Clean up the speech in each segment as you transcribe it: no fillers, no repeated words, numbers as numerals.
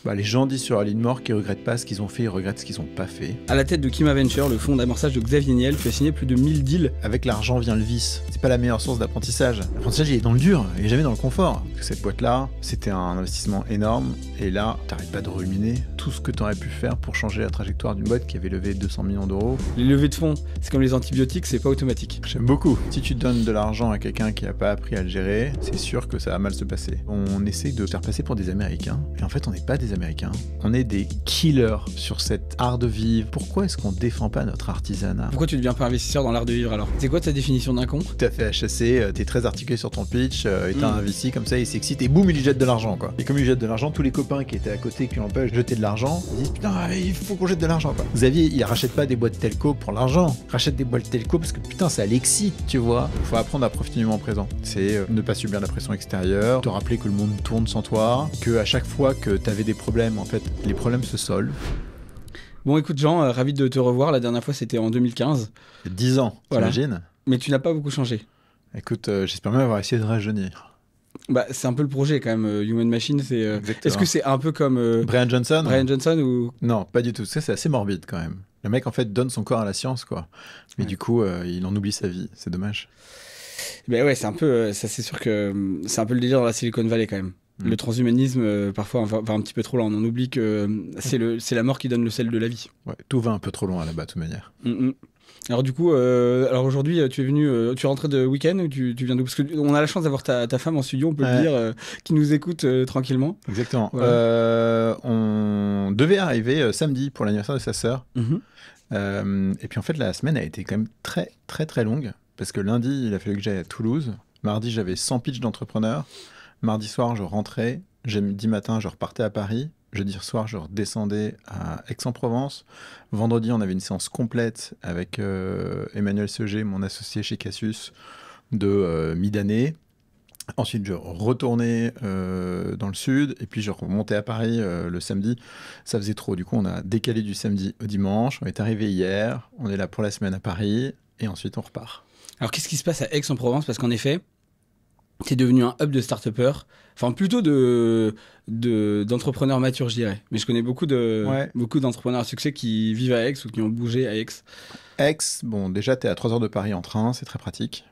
Bah, les gens disent sur la ligne mort qu'ils regrettent pas ce qu'ils ont fait, ils regrettent ce qu'ils ont pas fait. À la tête de Kima Venture, le fonds d'amorçage de Xavier Niel, tu as signé plus de 1000 deals. Avec l'argent vient le vice. C'est pas la meilleure source d'apprentissage. L'apprentissage, il est dans le dur, il est jamais dans le confort. Parce que cette boîte-là, c'était un investissement énorme, et là, t'arrêtes pas de ruminer tout ce que t'aurais pu faire pour changer la trajectoire d'une boîte qui avait levé 200 millions d'euros. Les levées de fonds, c'est comme les antibiotiques, c'est pas automatique. J'aime beaucoup. Si tu donnes de l'argent à quelqu'un qui a pas appris à le gérer, c'est sûr que ça va mal se passer. On essaye de se faire passer pour des Américains, et en fait, on n'est pas des Américains. On est des killers sur cet art de vivre. Pourquoi est-ce qu'on défend pas notre artisanat? Pourquoi tu deviens pas investisseur dans l'art de vivre alors? C'est quoi ta définition d'un con? T'as fait HSC, t'es très articulé sur ton pitch, et t'as un VC comme ça, il s'excite et boum, il lui jette de l'argent quoi. Et comme il lui jette de l'argent, tous les copains qui étaient à côté qui l'empêchent de jeter de l'argent, ils disent putain, il faut qu'on jette de l'argent quoi. Xavier, il rachète pas des boîtes telco pour l'argent, il rachète des boîtes telco parce que putain, ça l'excite, tu vois. Faut apprendre à profiter du moment présent. C'est ne pas subir la pression extérieure, te rappeler que le monde tourne sans toi, que à chaque fois que t'avais des problèmes, en fait, les problèmes se solvent. Bon écoute Jean, ravi de te revoir, la dernière fois c'était en 2015. 10 ans, Voilà. t'imagines? Mais tu n'as pas beaucoup changé. Écoute, j'espère même avoir essayé de rajeunir. Bah c'est un peu le projet quand même, Human Machine, c'est... Exactement. Est-ce que c'est un peu comme Brian Johnson? Brian Johnson ou... Non, pas du tout. Ça, c'est assez morbide quand même. Le mec, en fait, donne son corps à la science, quoi. Mais Ouais. du coup, il en oublie sa vie. C'est dommage. Ben ouais, c'est un peu... ça c'est sûr que c'est un peu le délire dans la Silicon Valley quand même. Le transhumanisme, parfois, va un petit peu trop loin. On en oublie que c'est la mort qui donne le sel de la vie. Ouais, tout va un peu trop loin là-bas, de toute manière. Alors du coup, alors aujourd'hui, tu es venu, tu es rentré de week-end ou tu viens d'où? Parce qu'on a la chance d'avoir ta femme en studio, on peut le dire, qui nous écoute tranquillement. Exactement. Voilà. On devait arriver samedi pour l'anniversaire de sa sœur. Et puis en fait, la semaine a été quand même très, très, très longue. Parce que lundi, il a fallu que j'aille à Toulouse. Mardi, j'avais 100 pitchs d'entrepreneurs. Mardi soir, je rentrais. Jeudi matin, je repartais à Paris. Jeudi soir, je redescendais à Aix-en-Provence. Vendredi, on avait une séance complète avec Emmanuel Seger, mon associé chez Cassius, de mi-d'année. Ensuite, je retournais dans le sud et puis je remontais à Paris le samedi. Ça faisait trop. Du coup, on a décalé du samedi au dimanche. On est arrivé hier. On est là pour la semaine à Paris et ensuite on repart. Alors qu'est-ce qui se passe à Aix-en-Provence? Parce qu'en effet, t'es devenu un hub de start-upers, enfin plutôt d'entrepreneurs matures, je dirais. Mais je connais beaucoup d'entrepreneurs à succès qui vivent à Aix ou qui ont bougé à Aix. Aix, bon, déjà, t'es à 3 heures de Paris en train, c'est très pratique.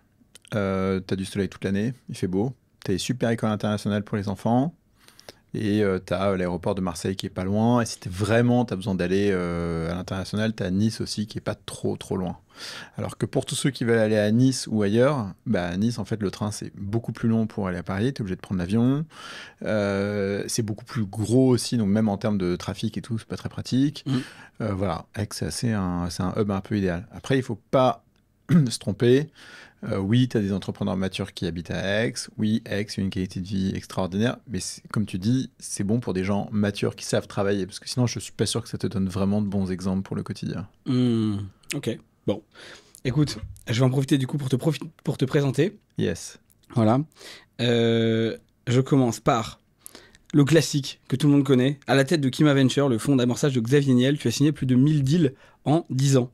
T'as du soleil toute l'année, il fait beau. T'as les super écoles internationales pour les enfants. Et t'as l'aéroport de Marseille qui est pas loin. Et si t'as besoin d'aller à l'international, t'as Nice aussi qui est pas trop loin. Alors que pour tous ceux qui veulent aller à Nice ou ailleurs, bah à Nice, en fait, le train, c'est beaucoup plus long pour aller à Paris. T'es obligé de prendre l'avion. C'est beaucoup plus gros aussi, donc même en termes de trafic et tout, c'est pas très pratique. Voilà, Aix, c'est un hub un peu idéal. Après, il faut pas se tromper. Oui, tu as des entrepreneurs matures qui habitent à Aix. Oui, Aix, une qualité de vie extraordinaire. Mais comme tu dis, c'est bon pour des gens matures qui savent travailler. Parce que sinon, je suis pas sûr que ça te donne vraiment de bons exemples pour le quotidien. Ok, bon. Écoute, je vais en profiter du coup pour te présenter. Yes. Voilà. Je commence par le classique que tout le monde connaît. À la tête de Kima Venture, le fonds d'amorçage de Xavier Niel, tu as signé plus de 1000 deals en 10 ans.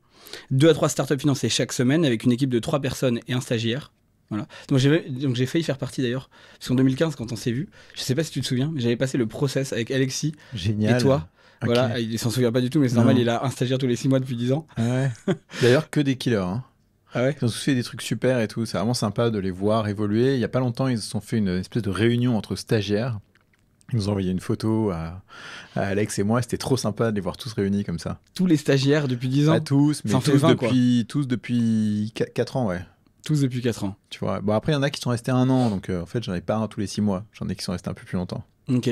2 à 3 startups financées chaque semaine avec une équipe de 3 personnes et un stagiaire. Voilà. Donc j'ai failli faire partie d'ailleurs. Parce qu'en 2015, quand on s'est vu, je sais pas si tu te souviens, mais j'avais passé le process avec Alexis. Génial. Et toi. Okay. Voilà, il s'en souvient pas du tout, mais c'est normal, il a un stagiaire tous les 6 mois depuis 10 ans. Ah ouais. D'ailleurs, que des killers. Hein. Ah ouais. Ils ont tous fait des trucs super et tout. C'est vraiment sympa de les voir évoluer. Il y a pas longtemps, ils se sont fait une espèce de réunion entre stagiaires. Ils nous ont envoyé une photo à Alex et moi. C'était trop sympa de les voir tous réunis comme ça. Tous les stagiaires depuis 10 ans. Pas tous, mais tous depuis 4 ans, ouais. Tous depuis 4 ans. Tu vois. Bon, après, il y en a qui sont restés 1 an. Donc, en fait, j'en ai pas un tous les 6 mois. J'en ai qui sont restés un peu plus longtemps. Ok.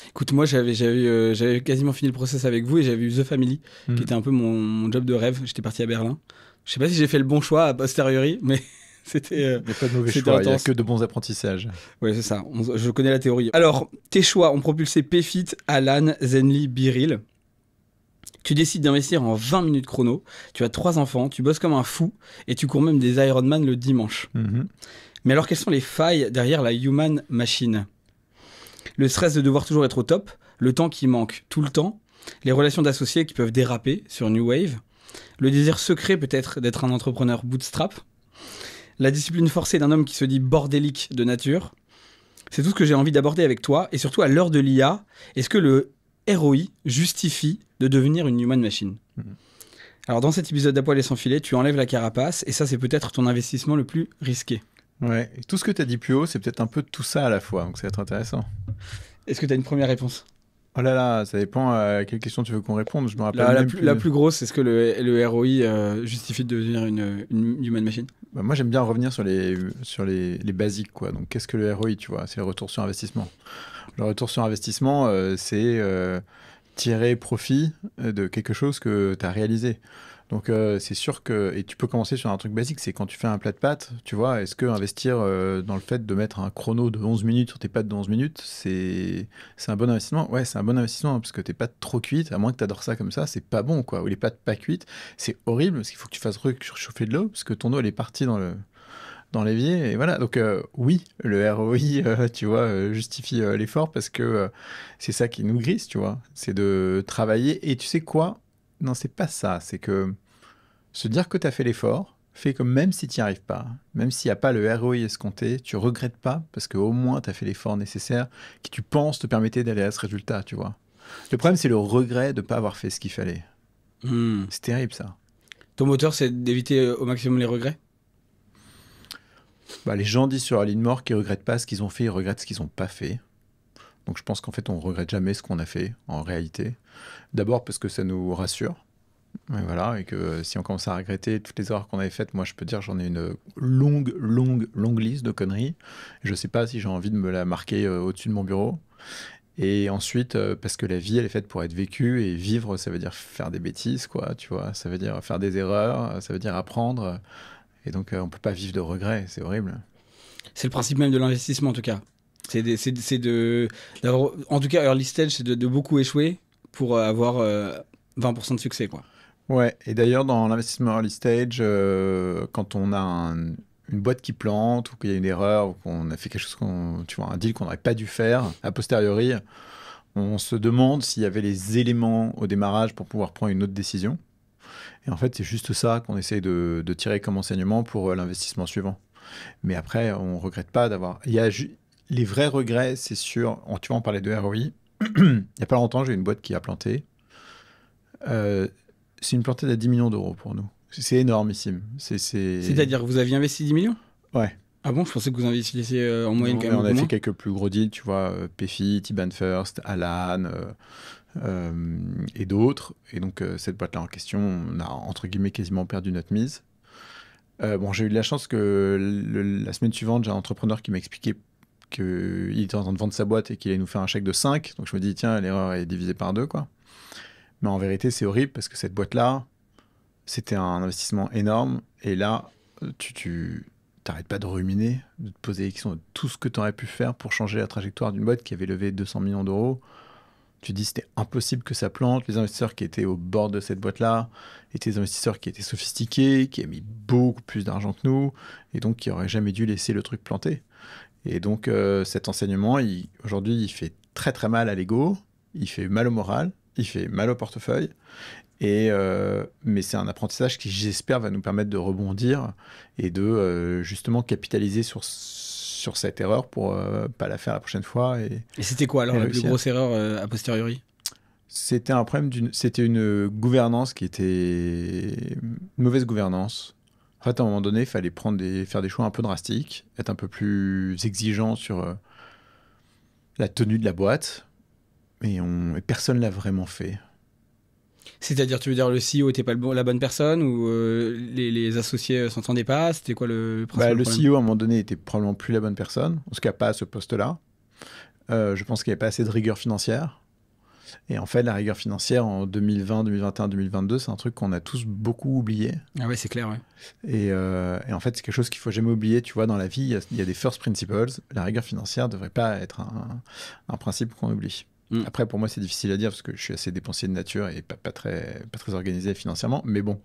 Écoute, moi, j'avais quasiment fini le process avec vous et j'avais eu The Family, qui était un peu mon job de rêve. J'étais parti à Berlin. Je sais pas si j'ai fait le bon choix a posteriori, mais... C'était, il n'y a pas de mauvais choix, il n'y a que de bons apprentissages. Oui, c'est ça, je connais la théorie. Alors, tes choix ont propulsé Payfit, Alan, Zenly, Biril. Tu décides d'investir en 20 minutes chrono, tu as 3 enfants, tu bosses comme un fou et tu cours même des Ironman le dimanche. Mais alors, quelles sont les failles derrière la Human Machine? Le stress de devoir toujours être au top, le temps qui manque tout le temps, les relations d'associés qui peuvent déraper sur New Wave, le désir secret peut-être d'être un entrepreneur bootstrap, la discipline forcée d'un homme qui se dit bordélique de nature. C'est tout ce que j'ai envie d'aborder avec toi. Et surtout, à l'heure de l'IA, est-ce que le ROI justifie de devenir une human machine. Alors, dans cet épisode d'À poil et sans filet, tu enlèves la carapace, et ça, c'est peut-être ton investissement le plus risqué. Ouais, et tout ce que tu as dit plus haut, c'est peut-être un peu tout ça à la fois, donc ça va être intéressant. Est-ce que tu as une première réponse? Oh là là, ça dépend à quelle question tu veux qu'on réponde. Je me rappelle La même plus, plus. la plus grosse, est-ce que le ROI justifie de devenir une human machine? Bah, moi, j'aime bien revenir sur les basiques, quoi. Donc, qu'est-ce que le ROI, tu vois? C'est le retour sur investissement. Le retour sur investissement, c'est tirer profit de quelque chose que tu as réalisé. Donc, c'est sûr que... Et tu peux commencer sur un truc basique, c'est quand tu fais un plat de pâtes, tu vois, est-ce que investir dans le fait de mettre un chrono de 11 minutes sur tes pâtes de 11 minutes, c'est un bon investissement? Ouais, c'est un bon investissement, hein, parce que tes pâtes trop cuites, à moins que tu adores ça comme ça, c'est pas bon, quoi. Ou les pâtes pas cuites, c'est horrible, parce qu'il faut que tu fasses chauffer de l'eau, parce que ton eau, elle est partie dans l'évier, et voilà. Donc, oui, le ROI, tu vois, justifie l'effort, parce que c'est ça qui nous grise, tu vois. C'est de travailler, et tu sais quoi? Non, c'est pas ça. C'est que se dire que tu as fait l'effort, fait que même si tu n'y arrives pas, même s'il n'y a pas le ROI escompté, tu regrettes pas parce qu'au moins tu as fait l'effort nécessaire qui, tu penses, te permettait d'aller à ce résultat, tu vois. Le problème, c'est le regret de ne pas avoir fait ce qu'il fallait. C'est terrible, ça. Ton moteur, c'est d'éviter au maximum les regrets? Bah, les gens disent sur la ligne mort qu'ils ne regrettent pas ce qu'ils ont fait, ils regrettent ce qu'ils n'ont pas fait. Donc je pense qu'en fait, on ne regrette jamais ce qu'on a fait, en réalité. D'abord parce que ça nous rassure. Et voilà, et que si on commence à regretter toutes les erreurs qu'on avait faites, moi je peux dire j'en ai une longue liste de conneries. Je sais pas si j'ai envie de me la marquer au-dessus de mon bureau. Et ensuite, parce que la vie elle est faite pour être vécue, et vivre ça veut dire faire des bêtises, quoi, tu vois. Ça veut dire faire des erreurs, ça veut dire apprendre. Et donc on peut pas vivre de regrets, c'est horrible. C'est le principe même de l'investissement, en tout cas. En tout cas, early stage, c'est de beaucoup échouer pour avoir 20% de succès, quoi. Ouais, et d'ailleurs, dans l'investissement early stage, quand on a une boîte qui plante, ou qu'il y a une erreur, ou qu'on a fait quelque chose, tu vois, un deal qu'on n'aurait pas dû faire, a posteriori, on se demande s'il y avait les éléments au démarrage pour pouvoir prendre une autre décision. Et en fait, c'est juste ça qu'on essaye de tirer comme enseignement pour l'investissement suivant. Mais après, on ne regrette pas d'avoir... Les vrais regrets, c'est sûr, tu vois, on parlait de ROI. Il n'y a pas longtemps, j'ai une boîte qui a planté. C'est une plantée de 10 millions d'euros pour nous. C'est énormissime. C'est-à-dire que vous aviez investi 10 millions? Ouais. Ah bon, je pensais que vous investissiez en moyenne Non, quand mais même on beaucoup a fait moins. quelques plus gros deals, tu vois, Pefit, Iban First, Alan et d'autres. Et donc, cette boîte-là en question, on a, entre guillemets, quasiment perdu notre mise. Bon, j'ai eu de la chance que la semaine suivante, j'ai un entrepreneur qui m'a expliqué qu'il était en train de vendre sa boîte et qu'il allait nous faire un chèque de 5. Donc, je me dis, tiens, l'erreur est divisée par 2, quoi. Mais en vérité, c'est horrible parce que cette boîte-là, c'était un investissement énorme. Et là, tu t'arrêtes pas de ruminer, de te poser des questions de tout ce que tu aurais pu faire pour changer la trajectoire d'une boîte qui avait levé 200 millions d'euros. Tu te dis c'était impossible que ça plante. Les investisseurs qui étaient au bord de cette boîte-là étaient des investisseurs qui étaient sophistiqués, qui avaient mis beaucoup plus d'argent que nous, et donc qui n'auraient jamais dû laisser le truc planter. Et donc cet enseignement, aujourd'hui, il fait très très mal à l'ego, il fait mal au moral, il fait mal au portefeuille. Mais c'est un apprentissage qui, j'espère, va nous permettre de rebondir et de justement capitaliser sur cette erreur pour pas la faire la prochaine fois. Et c'était quoi alors la plus réussir. grosse erreur a posteriori? C'était un problème c'était une gouvernance qui était une mauvaise gouvernance. En fait, à un moment donné, il fallait faire des choix un peu drastiques, être un peu plus exigeant sur la tenue de la boîte, et personne l'a vraiment fait. C'est-à-dire, tu veux dire le CEO n'était pas la bonne personne ou les associés s'entendaient pas? C'était quoi le principal Le problème? CEO, à un moment donné, était probablement plus la bonne personne, en tout cas pas à ce poste-là. Je pense qu'il n'y avait pas assez de rigueur financière. Et en fait, la rigueur financière en 2020, 2021, 2022, c'est un truc qu'on a tous beaucoup oublié. Ah ouais, c'est clair, ouais. Et en fait, c'est quelque chose qu'il ne faut jamais oublier. Tu vois, dans la vie, il y a des first principles. La rigueur financière ne devrait pas être un principe qu'on oublie. Après, pour moi, c'est difficile à dire parce que je suis assez dépensier de nature et pas très organisé financièrement. Mais bon.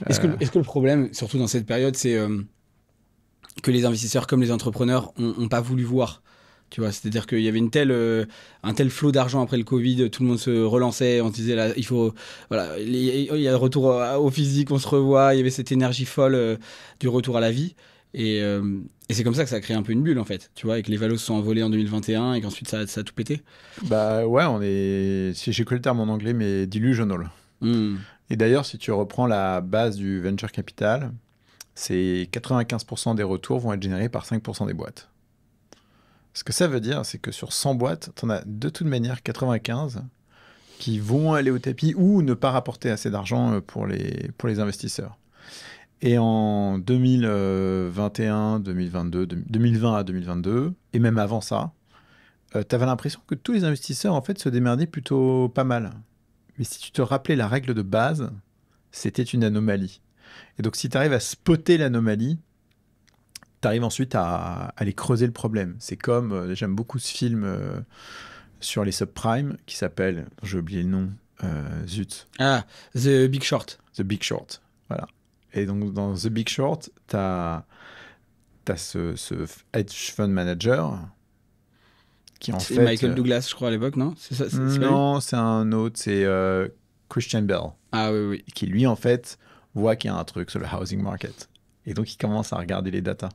Est-ce que le problème, surtout dans cette période, c'est que les investisseurs comme les entrepreneurs n'ont pas voulu voir? Tu vois, c'est-à-dire qu'il y avait un tel flot d'argent après le Covid, tout le monde se relançait, on se disait là, il faut, voilà, il y a le retour au physique, on se revoit, il y avait cette énergie folle du retour à la vie. Et c'est comme ça que ça a créé un peu une bulle, en fait. Tu vois, et que les valos se sont envolés en 2021 et qu'ensuite ça a tout pété. Bah ouais, si j'ai que le terme en anglais, mais delusional. Hmm. Et d'ailleurs, si tu reprends la base du venture capital, c'est 95% des retours vont être générés par 5% des boîtes. Ce que ça veut dire, c'est que sur 100 boîtes, tu en as de toute manière 95 qui vont aller au tapis ou ne pas rapporter assez d'argent pour les investisseurs. Et en 2021, 2022, 2020 à 2022, et même avant ça, tu avais l'impression que tous les investisseurs en fait se démerdaient plutôt pas mal. Mais si tu te rappelais la règle de base, c'était une anomalie. Et donc si tu arrives à spotter l'anomalie, tu arrives ensuite à aller creuser le problème. C'est comme, j'aime beaucoup ce film sur les subprimes qui s'appelle, j'ai oublié le nom, zut. Ah, The Big Short. The Big Short, voilà. Et donc dans The Big Short, tu as ce hedge fund manager qui en C'est fait... Michael Douglas, je crois, à l'époque, non? C'est ça, c'est pas lui. non, c'est un autre, c'est Christian Bell, Ah oui, oui. qui lui en fait voit qu'il y a un truc sur le housing market. Et donc il commence à regarder les datas.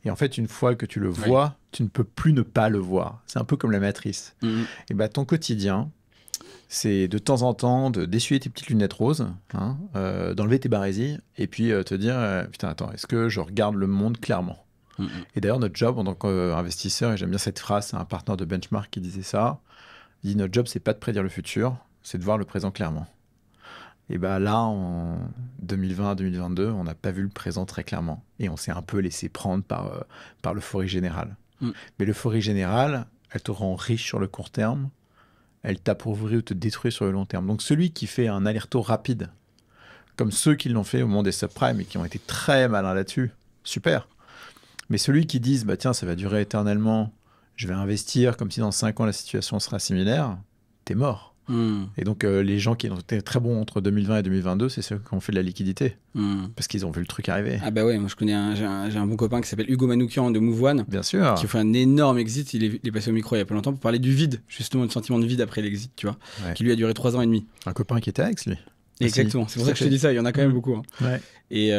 Et en fait, une fois que tu le vois, tu ne peux plus ne pas le voir. C'est un peu comme la matrice. Et bah, ton quotidien, c'est de temps en temps d'essuyer tes petites lunettes roses, hein, d'enlever tes barésies, et puis te dire putain, attends, est-ce que je regarde le monde clairement? Et d'ailleurs, notre job en tant qu'investisseur, et j'aime bien cette phrase, c'est un partenaire de Benchmark qui disait ça, il dit notre job, c'est pas de prédire le futur, c'est de voir le présent clairement. Et bah là, en 2020-2022, on n'a pas vu le présent très clairement. Et on s'est un peu laissé prendre par l'euphorie générale. Mais l'euphorie générale, elle te rend riche sur le court terme, elle t'appauvrit ou te détruit sur le long terme. Donc celui qui fait un aller-retour rapide, comme ceux qui l'ont fait au moment des subprimes et qui ont été très malins là-dessus, super. Mais celui qui dit, bah tiens, ça va durer éternellement, je vais investir comme si dans 5 ans la situation sera similaire, t'es mort. Et donc les gens qui ont été très bons entre 2020 et 2022, c'est ceux qui ont fait de la liquidité. Parce qu'ils ont vu le truc arriver. Ah bah ouais, moi je connais j'ai un bon copain qui s'appelle Hugo Manoukian de Move One. Bien sûr. Qui a fait un énorme exit. Il est passé au micro il y a pas longtemps pour parler du vide, justement, du sentiment de vide après l'exit, tu vois, qui lui a duré 3 ans et demi. Un copain qui était à Aix, lui. Exactement, c'est pour ça que je te dis ça, il y en a quand même beaucoup. Hein. Ouais. Et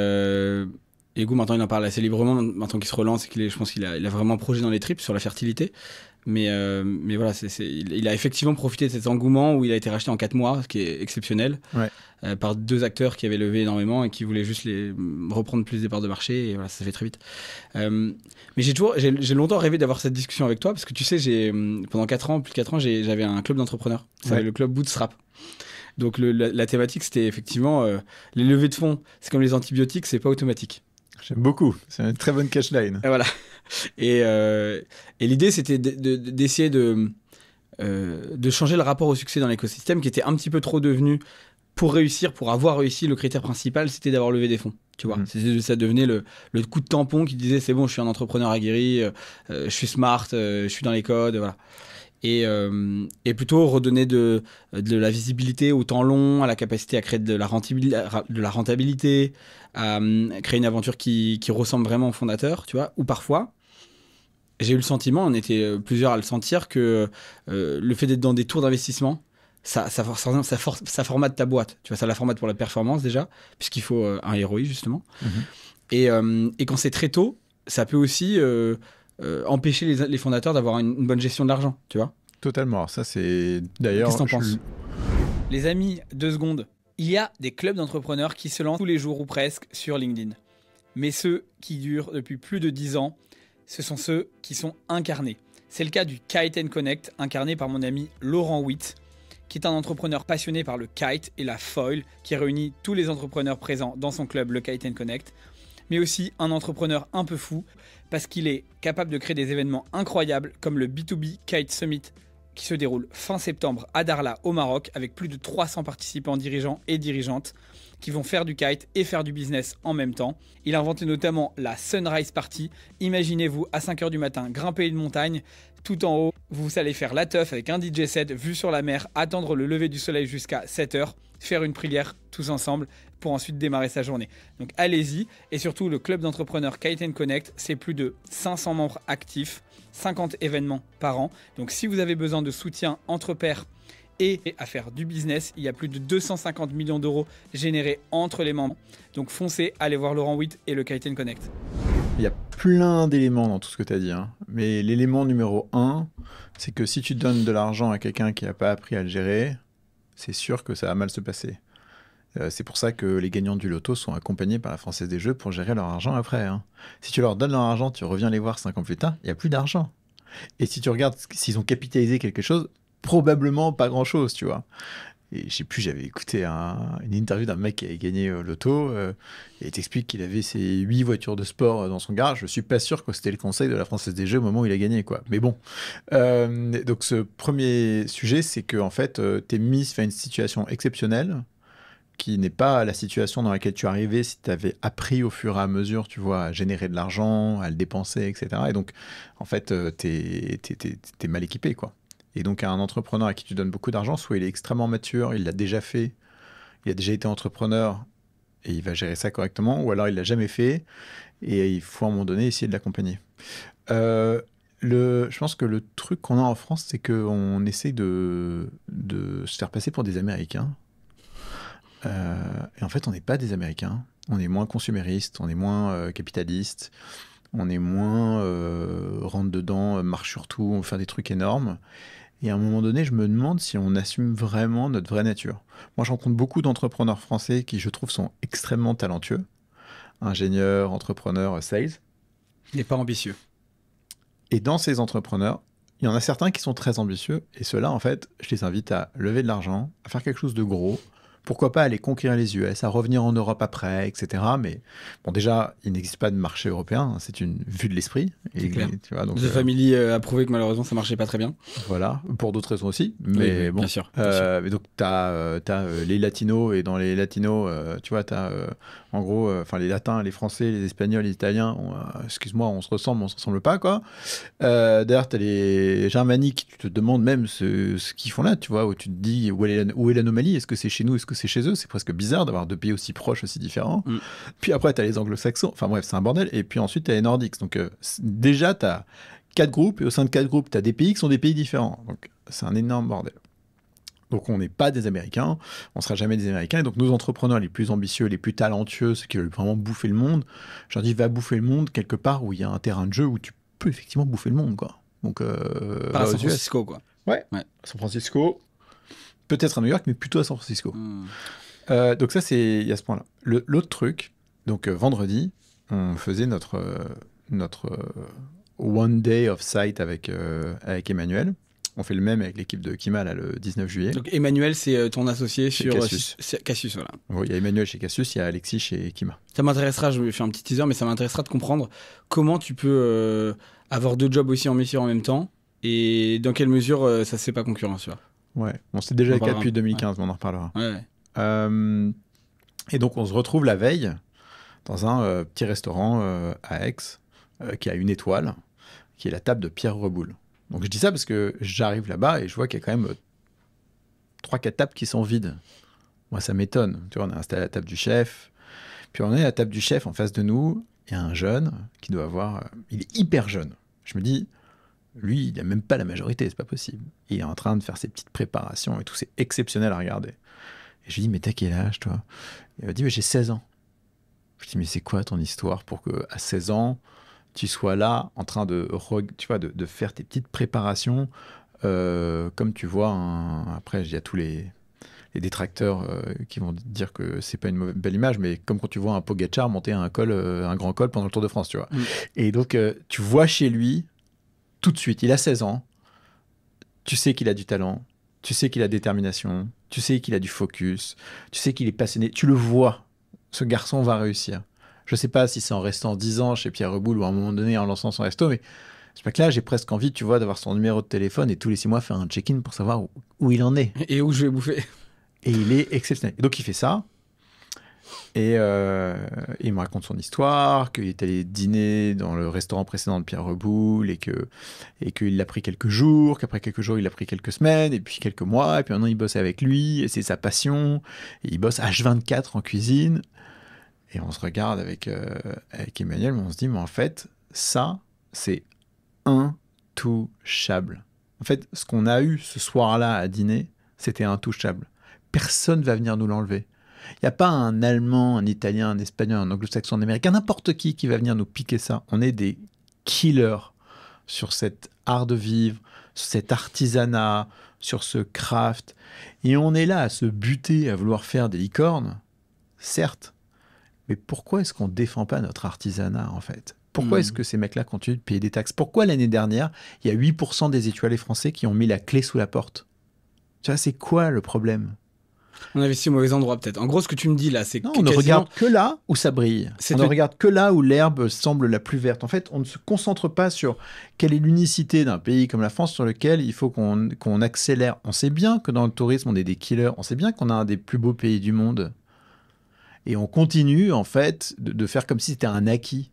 Hugo, maintenant, il en parle assez librement, maintenant qu'il se relance et je pense qu'il a vraiment un projet dans les tripes sur la fertilité. Mais voilà, il a effectivement profité de cet engouement où il a été racheté en 4 mois, ce qui est exceptionnel, par 2 acteurs qui avaient levé énormément et qui voulaient juste reprendre plus des parts de marché. Et voilà, ça s'est fait très vite. Mais j'ai longtemps rêvé d'avoir cette discussion avec toi parce que tu sais, pendant 4 ans, plus de 4 ans, j'avais un club d'entrepreneurs. C'est le club Bootstrap. Donc la thématique, c'était effectivement les levées de fonds. C'est comme les antibiotiques, c'est pas automatique. J'aime beaucoup. C'est une très bonne catchline. Et voilà. Et l'idée, c'était d'essayer de changer le rapport au succès dans l'écosystème qui était un petit peu trop devenu, pour avoir réussi, le critère principal, c'était d'avoir levé des fonds. Tu vois, ça devenait le coup de tampon qui disait c'est bon, je suis un entrepreneur aguerri, je suis smart, je suis dans les codes, voilà. Et plutôt redonner de la visibilité au temps long, à la capacité à créer de la rentabilité, à créer une aventure qui ressemble vraiment au fondateur, tu vois. Ou parfois, j'ai eu le sentiment, on était plusieurs à le sentir, que le fait d'être dans des tours d'investissement, ça formate ta boîte. Tu vois, ça la formate pour la performance déjà, puisqu'il faut un ROI justement. Et quand c'est très tôt, ça peut aussi empêcher les fondateurs d'avoir une bonne gestion de l'argent, tu vois. Totalement. Alors ça, c'est d'ailleurs... Qu'est-ce que t'en penses ? Les amis, 2 secondes. Il y a des clubs d'entrepreneurs qui se lancent tous les jours ou presque sur LinkedIn. Mais ceux qui durent depuis plus de 10 ans, ce sont ceux qui sont incarnés. C'est le cas du Kite & Connect, incarné par mon ami Laurent Witt, qui est un entrepreneur passionné par le kite et la foil, qui réunit tous les entrepreneurs présents dans son club, le Kite & Connect, mais aussi un entrepreneur un peu fou, parce qu'il est capable de créer des événements incroyables comme le B2B Kite Summit, qui se déroule fin septembre à Darla au Maroc, avec plus de 300 participants dirigeants et dirigeantes qui vont faire du kite et faire du business en même temps. Il a inventé notamment la Sunrise Party. Imaginez-vous à 5h du matin grimper une montagne, tout en haut, vous allez faire la teuf avec un DJ set, vue sur la mer, attendre le lever du soleil jusqu'à 7h, faire une prière tous ensemble pour ensuite démarrer sa journée. Donc allez-y, et surtout le club d'entrepreneurs Kite & Connect, c'est plus de 500 membres actifs, 50 événements par an. Donc si vous avez besoin de soutien entre pairs et à faire du business, il y a plus de 250 millions d'euros générés entre les membres. Donc foncez, allez voir Laurent Witt et le Kite & Connect. Il y a plein d'éléments dans tout ce que tu as dit, hein. Mais l'élément numéro un, c'est que si tu donnes de l'argent à quelqu'un qui n'a pas appris à le gérer, c'est sûr que ça va mal se passer. C'est pour ça que les gagnants du loto sont accompagnés par la Française des Jeux pour gérer leur argent après, hein. Si tu leur donnes leur argent, tu reviens les voir 5 ans plus tard, il n'y a plus d'argent. Et si tu regardes s'ils ont capitalisé quelque chose, probablement pas grand-chose, tu vois. Et je sais plus, j'avais écouté une interview d'un mec qui avait gagné loto, et il t'explique qu'il avait ses 8 voitures de sport dans son garage. Je suis pas sûr que c'était le conseil de la Française des Jeux au moment où il a gagné, quoi. Mais bon. Donc ce premier sujet, c'est que en fait, t'es mis face à une situation exceptionnelle qui n'est pas la situation dans laquelle tu arrivais si tu avais appris au fur et à mesure, tu vois, à générer de l'argent, à le dépenser, etc. Et donc, en fait, t'es mal équipé, quoi. Et donc, un entrepreneur à qui tu donnes beaucoup d'argent, soit il est extrêmement mature, il l'a déjà fait, il a déjà été entrepreneur et il va gérer ça correctement, ou alors il l'a jamais fait et il faut à un moment donné essayer de l'accompagner. Je pense que le truc qu'on a en France, c'est qu'on essaie de se faire passer pour des Américains. Et en fait, on n'est pas des Américains. On est moins consuméristes, on est moins capitalistes, on est moins rentre dedans, marche sur tout, on fait faire des trucs énormes. Et à un moment donné, je me demande si on assume vraiment notre vraie nature. Moi, je rencontre beaucoup d'entrepreneurs français qui, je trouve, sont extrêmement talentueux. Ingénieurs, entrepreneurs, sales. Il n'est pas ambitieux. Et dans ces entrepreneurs, il y en a certains qui sont très ambitieux. Et ceux-là, en fait, je les invite à lever de l'argent, à faire quelque chose de gros. Pourquoi pas aller conquérir les US, à revenir en Europe après, etc. Mais bon, déjà, il n'existe pas de marché européen. Hein, c'est une vue de l'esprit. C'est clair. Tu vois, donc, The Family a prouvé que malheureusement ça marchait pas très bien. Voilà, pour d'autres raisons aussi. Mais Oui, bon. bien sûr. Bien sûr. Mais donc, tu as, les latinos, et dans les latinos, tu vois, tu as en gros, les latins, les français, les espagnols, les italiens, excuse-moi, on se ressemble, on se ressemble pas, quoi. D'ailleurs, tu as les germaniques, tu te demandes même ce qu'ils font là, tu vois, où tu te dis où est l'anomalie, est-ce que c'est chez nous, est-ce que c'est chez eux, c'est presque bizarre d'avoir deux pays aussi proches, aussi différents. Mm. Puis après, tu as les anglo-saxons, enfin bref, c'est un bordel, et puis ensuite, tu as les nordiques. Donc déjà, tu as 4 groupes, et au sein de 4 groupes, tu as des pays qui sont des pays différents. Donc c'est un énorme bordel. Donc on n'est pas des Américains, on ne sera jamais des Américains. Et donc nos entrepreneurs les plus ambitieux, les plus talentueux, ceux qui veulent vraiment bouffer le monde, je leur dis va bouffer le monde quelque part où il y a un terrain de jeu où tu peux effectivement bouffer le monde, quoi. Donc Pas à va aux San US. Francisco, quoi. Ouais. Ouais. San Francisco, peut-être à New York, mais plutôt à San Francisco. Mm. Donc ça, c'est il y a ce point-là. L'autre truc, donc vendredi, on faisait notre One Day of Sight avec Emmanuel. On fait le même avec l'équipe de Kima là, le 19 juillet. Donc Emmanuel, c'est ton associé C'est sur Cassius. Cassius, voilà. Oui, il y a Emmanuel chez Cassius, il y a Alexis chez Kima. Ça m'intéressera, je vais faire un petit teaser, mais ça m'intéressera de comprendre comment tu peux avoir 2 jobs aussi en métier en même temps et dans quelle mesure ça se fait pas concurrence, tu vois. Ouais, bon, c'est déjà On le cas parlera. depuis 2015, mais on en reparlera. Ouais. Et donc, on se retrouve la veille dans un petit restaurant à Aix qui a une étoile, qui est la table de Pierre Reboul. Donc, je dis ça parce que j'arrive là-bas et je vois qu'il y a quand même 3-4 tables qui sont vides. Moi, ça m'étonne. Tu vois, on est installé à la table du chef. Puis, on est à la table du chef en face de nous. Il y a un jeune qui doit avoir... il est hyper jeune. Je me dis, lui, il n'a même pas la majorité, c'est pas possible. Il est en train de faire ses petites préparations et tout. C'est exceptionnel à regarder. Et je lui dis, mais t'as quel âge, toi? Il m'a dit, mais j'ai 16 ans. Je lui dis, mais c'est quoi ton histoire pour qu'à 16 ans, tu sois là en train tu vois, de faire tes petites préparations comme tu vois, après, il y a tous les détracteurs qui vont dire que c'est pas une belle image, mais comme quand tu vois un Pogacar monter un grand col pendant le Tour de France, tu vois. Mm. Et donc, tu vois chez lui, tout de suite, il a 16 ans, tu sais qu'il a du talent, tu sais qu'il a détermination, tu sais qu'il a du focus, tu sais qu'il est passionné, tu le vois, ce garçon va réussir. Je sais pas si c'est en restant 10 ans chez Pierre Reboul ou à un moment donné en lançant son resto, mais ce mec-là, j'ai presque envie, tu vois, d'avoir son numéro de téléphone et tous les 6 mois faire un check-in pour savoir où il en est. Et où je vais bouffer. Et il est exceptionnel. Et donc il fait ça, et il me raconte son histoire, qu'il est allé dîner dans le restaurant précédent de Pierre Reboul, et qu'il l'a pris quelques jours, qu'après quelques jours, il l'a pris quelques semaines, et puis quelques mois, et puis maintenant il bosse avec lui, et c'est sa passion, et il bosse H24 en cuisine. Et on se regarde avec Emmanuel, on se dit, mais en fait, ça, c'est intouchable. En fait, ce qu'on a eu ce soir-là à dîner, c'était intouchable. Personne va venir nous l'enlever. Il n'y a pas un Allemand, un Italien, un Espagnol, un Anglo-Saxon, un Américain, n'importe qui va venir nous piquer ça. On est des killers sur cet art de vivre, sur cet artisanat, sur ce craft. Et on est là à se buter, à vouloir faire des licornes, certes. Mais pourquoi est-ce qu'on ne défend pas notre artisanat, en fait? Pourquoi est-ce que ces mecs-là continuent de payer des taxes? Pourquoi l'année dernière, il y a 8% des étoilés français qui ont mis la clé sous la porte? Tu vois, c'est quoi le problème? On investit au mauvais endroit, peut-être. En gros, ce que tu me dis là, c'est Non, que on ne quasiment... regarde que là où ça brille. On ne regarde que là où l'herbe semble la plus verte. En fait, on ne se concentre pas sur quelle est l'unicité d'un pays comme la France sur lequel il faut qu'on accélère. On sait bien que dans le tourisme, on est des killers. On sait bien qu'on a un des plus beaux pays du monde. Et on continue, en fait, de faire comme si c'était un acquis.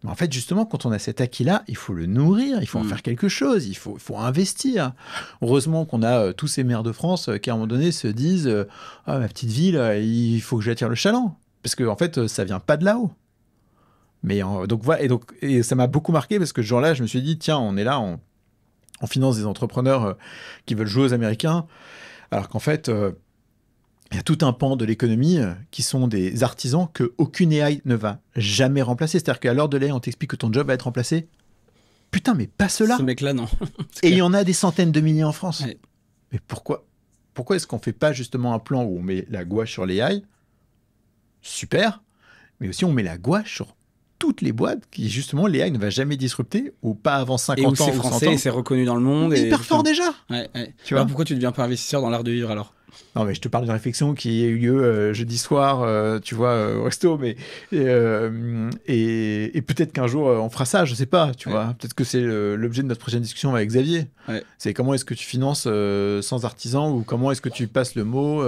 Mais en fait, justement, quand on a cet acquis-là, il faut le nourrir, il faut en faire quelque chose, il faut investir. Heureusement qu'on a tous ces maires de France qui, à un moment donné, se disent ah, ma petite ville, il faut que j'attire le chaland. Parce qu'en fait, ça vient pas de là-haut. Mais donc, voilà, et ça m'a beaucoup marqué parce que ce jour-là, je me suis dit, tiens, on est là, on finance des entrepreneurs qui veulent jouer aux Américains, alors qu'en fait... il y a tout un pan de l'économie qui sont des artisans qu'aucune AI ne va jamais remplacer. C'est-à-dire qu'à l'heure de l'AI, on t'explique que ton job va être remplacé. Putain, mais pas cela. Ce mec-là, non. Et il y en a des centaines de milliers en France. Ouais. Mais pourquoi est-ce qu'on ne fait pas justement un plan où on met la gouache sur l'AI? Super. Mais aussi, on met la gouache sur toutes les boîtes qui, justement, l'AI ne va jamais disrupter ou pas avant 50 ans ou 100 ans. Et où c'est français, et c'est reconnu dans le monde. Mais hyper fort déjà. Ouais, ouais. Tu vois, pourquoi tu ne deviens pas investisseur dans l'art de vivre alors? Non, mais je te parle d'une réflexion qui a eu lieu jeudi soir, tu vois, au resto. Mais, et peut-être qu'un jour, on fera ça, je sais pas, tu vois. Peut-être que c'est l'objet de notre prochaine discussion avec Xavier. Ouais. C'est comment est-ce que tu finances sans artisans ou comment est-ce que tu passes le mot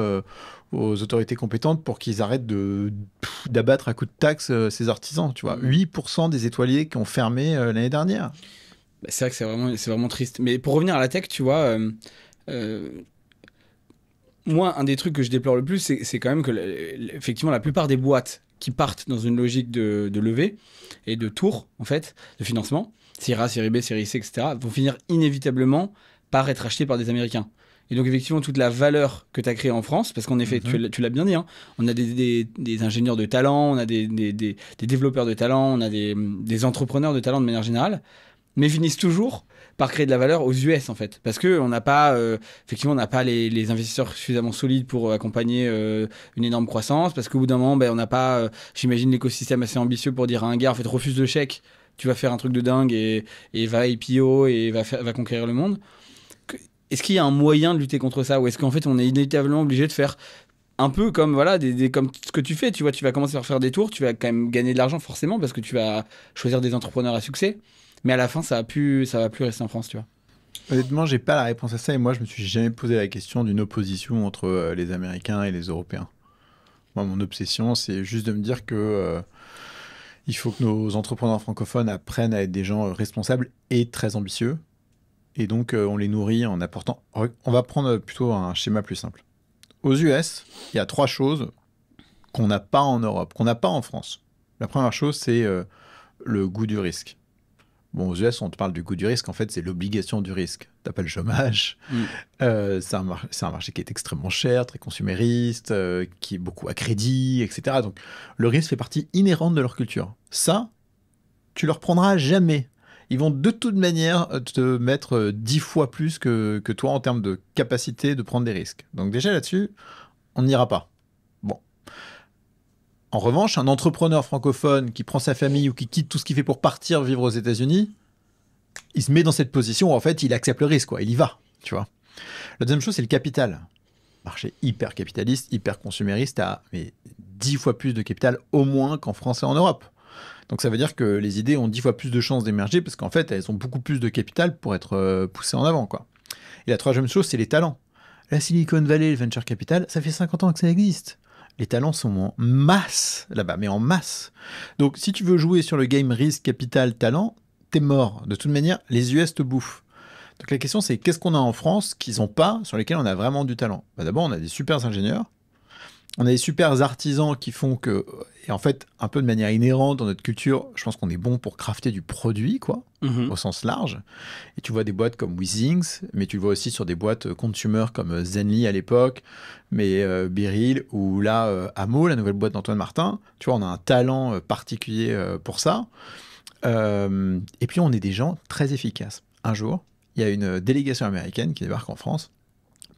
aux autorités compétentes pour qu'ils arrêtent d'abattre à coups de taxes ces artisans, tu vois. 8% des étoiliers qui ont fermé l'année dernière. Bah, c'est vrai que c'est vraiment triste. Mais pour revenir à la tech, tu vois... moi, un des trucs que je déplore le plus, c'est quand même que, effectivement, la plupart des boîtes qui partent dans une logique de levée et de tour, en fait, de financement, série A, série B, série C, etc., vont finir inévitablement par être achetées par des Américains. Et donc, effectivement, toute la valeur que tu as créée en France, parce qu'en effet, tu l'as bien dit, hein, on a des ingénieurs de talent, on a des développeurs de talent, on a des entrepreneurs de talent de manière générale, mais finissent toujours par créer de la valeur aux US, en fait. Parce qu'on n'a pas, effectivement, on n'a pas les investisseurs suffisamment solides pour accompagner une énorme croissance, parce qu'au bout d'un moment, on n'a pas, j'imagine, l'écosystème assez ambitieux pour dire à un gars, en fait, refuse le chèque, tu vas faire un truc de dingue et va IPO et va conquérir le monde. Est-ce qu'il y a un moyen de lutter contre ça, ou est-ce qu'en fait, on est inévitablement obligé de faire un peu comme, voilà, comme ce que tu fais, tu vois, tu vas commencer par faire des tours, tu vas quand même gagner de l'argent forcément, parce que tu vas choisir des entrepreneurs à succès. Mais à la fin, ça va plus rester en France, tu vois. Honnêtement, j'ai pas la réponse à ça et moi, je me suis jamais posé la question d'une opposition entre les Américains et les Européens. Moi, mon obsession, c'est juste de me dire que il faut que nos entrepreneurs francophones apprennent à être des gens responsables et très ambitieux. Et donc, on les nourrit en apportant... On va prendre plutôt un schéma plus simple. Aux US, il y a 3 choses qu'on n'a pas en Europe, qu'on n'a pas en France. La première chose, c'est le goût du risque. Bon, aux US, on te parle du goût du risque. En fait, c'est l'obligation du risque. Tu n'as pas le chômage. C'est un marché qui est extrêmement cher, très consumériste, qui est beaucoup à crédit, etc. Donc, le risque fait partie inhérente de leur culture. Ça, tu leur prendras jamais. Ils vont de toute manière te mettre 10 fois plus que toi en termes de capacité de prendre des risques. Donc déjà là-dessus, on n'ira pas. Bon. En revanche, un entrepreneur francophone qui prend sa famille ou qui quitte tout ce qu'il fait pour partir vivre aux États-Unis, il se met dans cette position où en fait il accepte le risque, quoi. Il y va, tu vois. La deuxième chose, c'est le capital. Marché hyper capitaliste, hyper consumériste, à 10 fois plus de capital au moins qu'en France et en Europe. Donc ça veut dire que les idées ont 10 fois plus de chances d'émerger parce qu'en fait, elles ont beaucoup plus de capital pour être poussées en avant, quoi. Et la troisième chose, c'est les talents. La Silicon Valley, le venture capital, ça fait 50 ans que ça existe. Les talents sont en masse là-bas, mais en masse. Donc si tu veux jouer sur le game risque, capital, talent, t'es mort. De toute manière, les US te bouffent. Donc la question, c'est qu'est-ce qu'on a en France qu'ils n'ont pas, sur lesquels on a vraiment du talent? D'abord, on a des super ingénieurs on a des super artisans qui font que, et en fait, un peu de manière inhérente dans notre culture, je pense qu'on est bon pour crafter du produit, quoi, Mhm. au sens large. Et tu vois des boîtes comme Withings, mais tu le vois aussi sur des boîtes consumer comme Zenly à l'époque, mais Biril, ou là, Amo, la nouvelle boîte d'Antoine Martin. Tu vois, on a un talent particulier pour ça. Et puis, on est des gens très efficaces. Un jour, il y a une délégation américaine qui débarque en France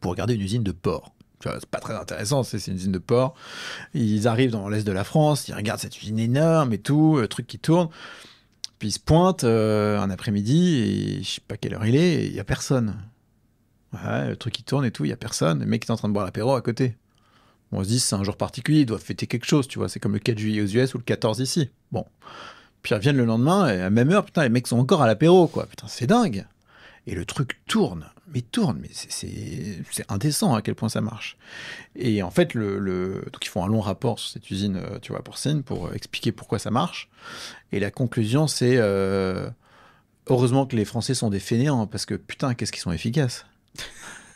pour regarder une usine de porc. Tu vois, c'est pas très intéressant, c'est une usine de porc. Ils arrivent dans l'est de la France, ils regardent cette usine énorme et tout, le truc qui tourne. Puis ils se pointent un après-midi et je sais pas quelle heure il est, et il y a personne. Ouais, le truc qui tourne et tout, il y a personne. Le mec est en train de boire l'apéro à côté. Bon, on se dit, c'est un jour particulier, ils doivent fêter quelque chose, tu vois. C'est comme le 4 juillet aux US ou le 14 ici. Bon. Puis ils reviennent le lendemain, et à la même heure, putain, les mecs sont encore à l'apéro, quoi. Putain, c'est dingue. Et le truc tourne, mais c'est indécent à quel point ça marche. Et en fait, donc ils font un long rapport sur cette usine, tu vois, porcine, pour expliquer pourquoi ça marche. Et la conclusion, c'est heureusement que les Français sont des fainéants, parce que putain, qu'est-ce qu'ils sont efficaces.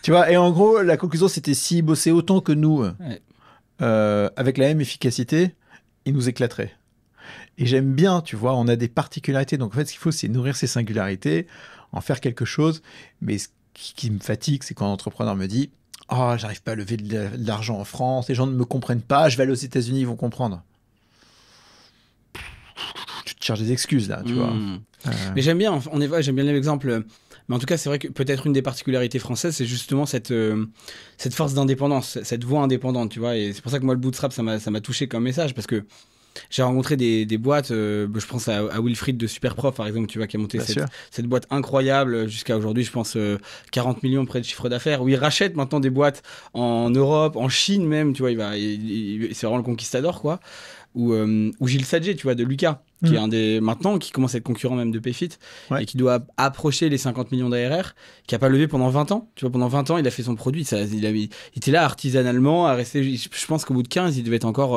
Tu vois, et en gros, la conclusion, c'était s'ils bossaient autant que nous, Ouais. avec la même efficacité, ils nous éclateraient. Et j'aime bien, tu vois, on a des particularités. Donc en fait, ce qu'il faut, c'est nourrir ces singularités, en faire quelque chose. Mais ce qui me fatigue, c'est quand un entrepreneur me dit oh, j'arrive pas à lever de l'argent en France, les gens ne me comprennent pas, je vais aller aux États-Unis, ils vont comprendre. Tu te cherches des excuses là, tu vois. Hmm. Mais j'aime bien, en effet, j'aime bien l'exemple. Mais en tout cas, c'est vrai que peut-être une des particularités françaises, c'est justement cette force d'indépendance, cette voix indépendante, tu vois. Et c'est pour ça que moi, le bootstrap, ça m'a touché comme message, parce que j'ai rencontré des boîtes, je pense à Wilfried de Superprof, par exemple, tu vois, qui a monté Bien sûr. cette boîte incroyable jusqu'à aujourd'hui, je pense 40 millions près de chiffre d'affaires, où il rachète maintenant des boîtes en Europe, en Chine même, tu vois, c'est vraiment le conquistador, quoi. Ou Gilles Sadger, tu vois, de Lucas, qui est un des maintenant, qui commence à être concurrent même de Payfit, Ouais. et qui doit approcher les 50 millions d'ARR, qui a pas levé pendant 20 ans. Tu vois, pendant 20 ans, il a fait son produit. Il était là artisanalement, à rester. Je pense qu'au bout de 15, il devait être encore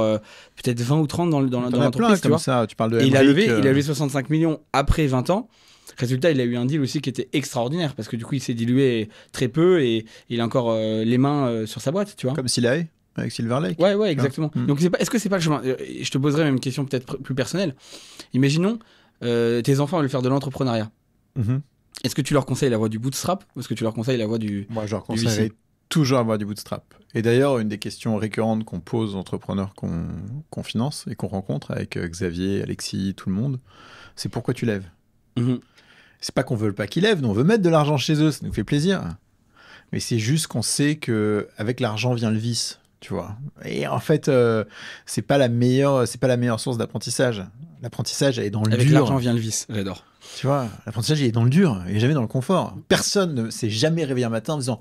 peut-être 20 ou 30 dans T'en as plein l'entreprise, tu comme vois. ça. Tu parles de Et Emmerich, il a levé 65 millions après 20 ans. Résultat, il a eu un deal aussi qui était extraordinaire, parce que du coup, il s'est dilué très peu et il a encore les mains sur sa boîte, tu vois. comme Silay, avec Silver Lake. Ouais, ouais, Tu vois. exactement. Donc, est-ce que c'est pas le chemin Je te poserai même une question peut-être plus personnelle. Imaginons, tes enfants veulent faire de l'entrepreneuriat. Mhm. Est-ce que tu leur conseilles la voie du bootstrap ou est-ce que tu leur conseilles la voie du... Moi, je leur VC. conseillerais toujours avoir du bootstrap. Et d'ailleurs, une des questions récurrentes qu'on pose aux entrepreneurs qu'on finance et qu'on rencontre avec Xavier, Alexis, tout le monde, c'est pourquoi tu lèves. Mhm. C'est pas qu'on veut pas qu'ils lèvent, nous on veut mettre de l'argent chez eux, ça nous fait plaisir. Mais c'est juste qu'on sait que avec l'argent vient le vice, tu vois. Et en fait, c'est pas la meilleure source d'apprentissage. L'apprentissage, elle est dans le Avec dur. l'argent vient le vice, j'adore. Tu vois, l'apprentissage, il est dans le dur, il est jamais dans le confort. Personne ne s'est jamais réveillé un matin en disant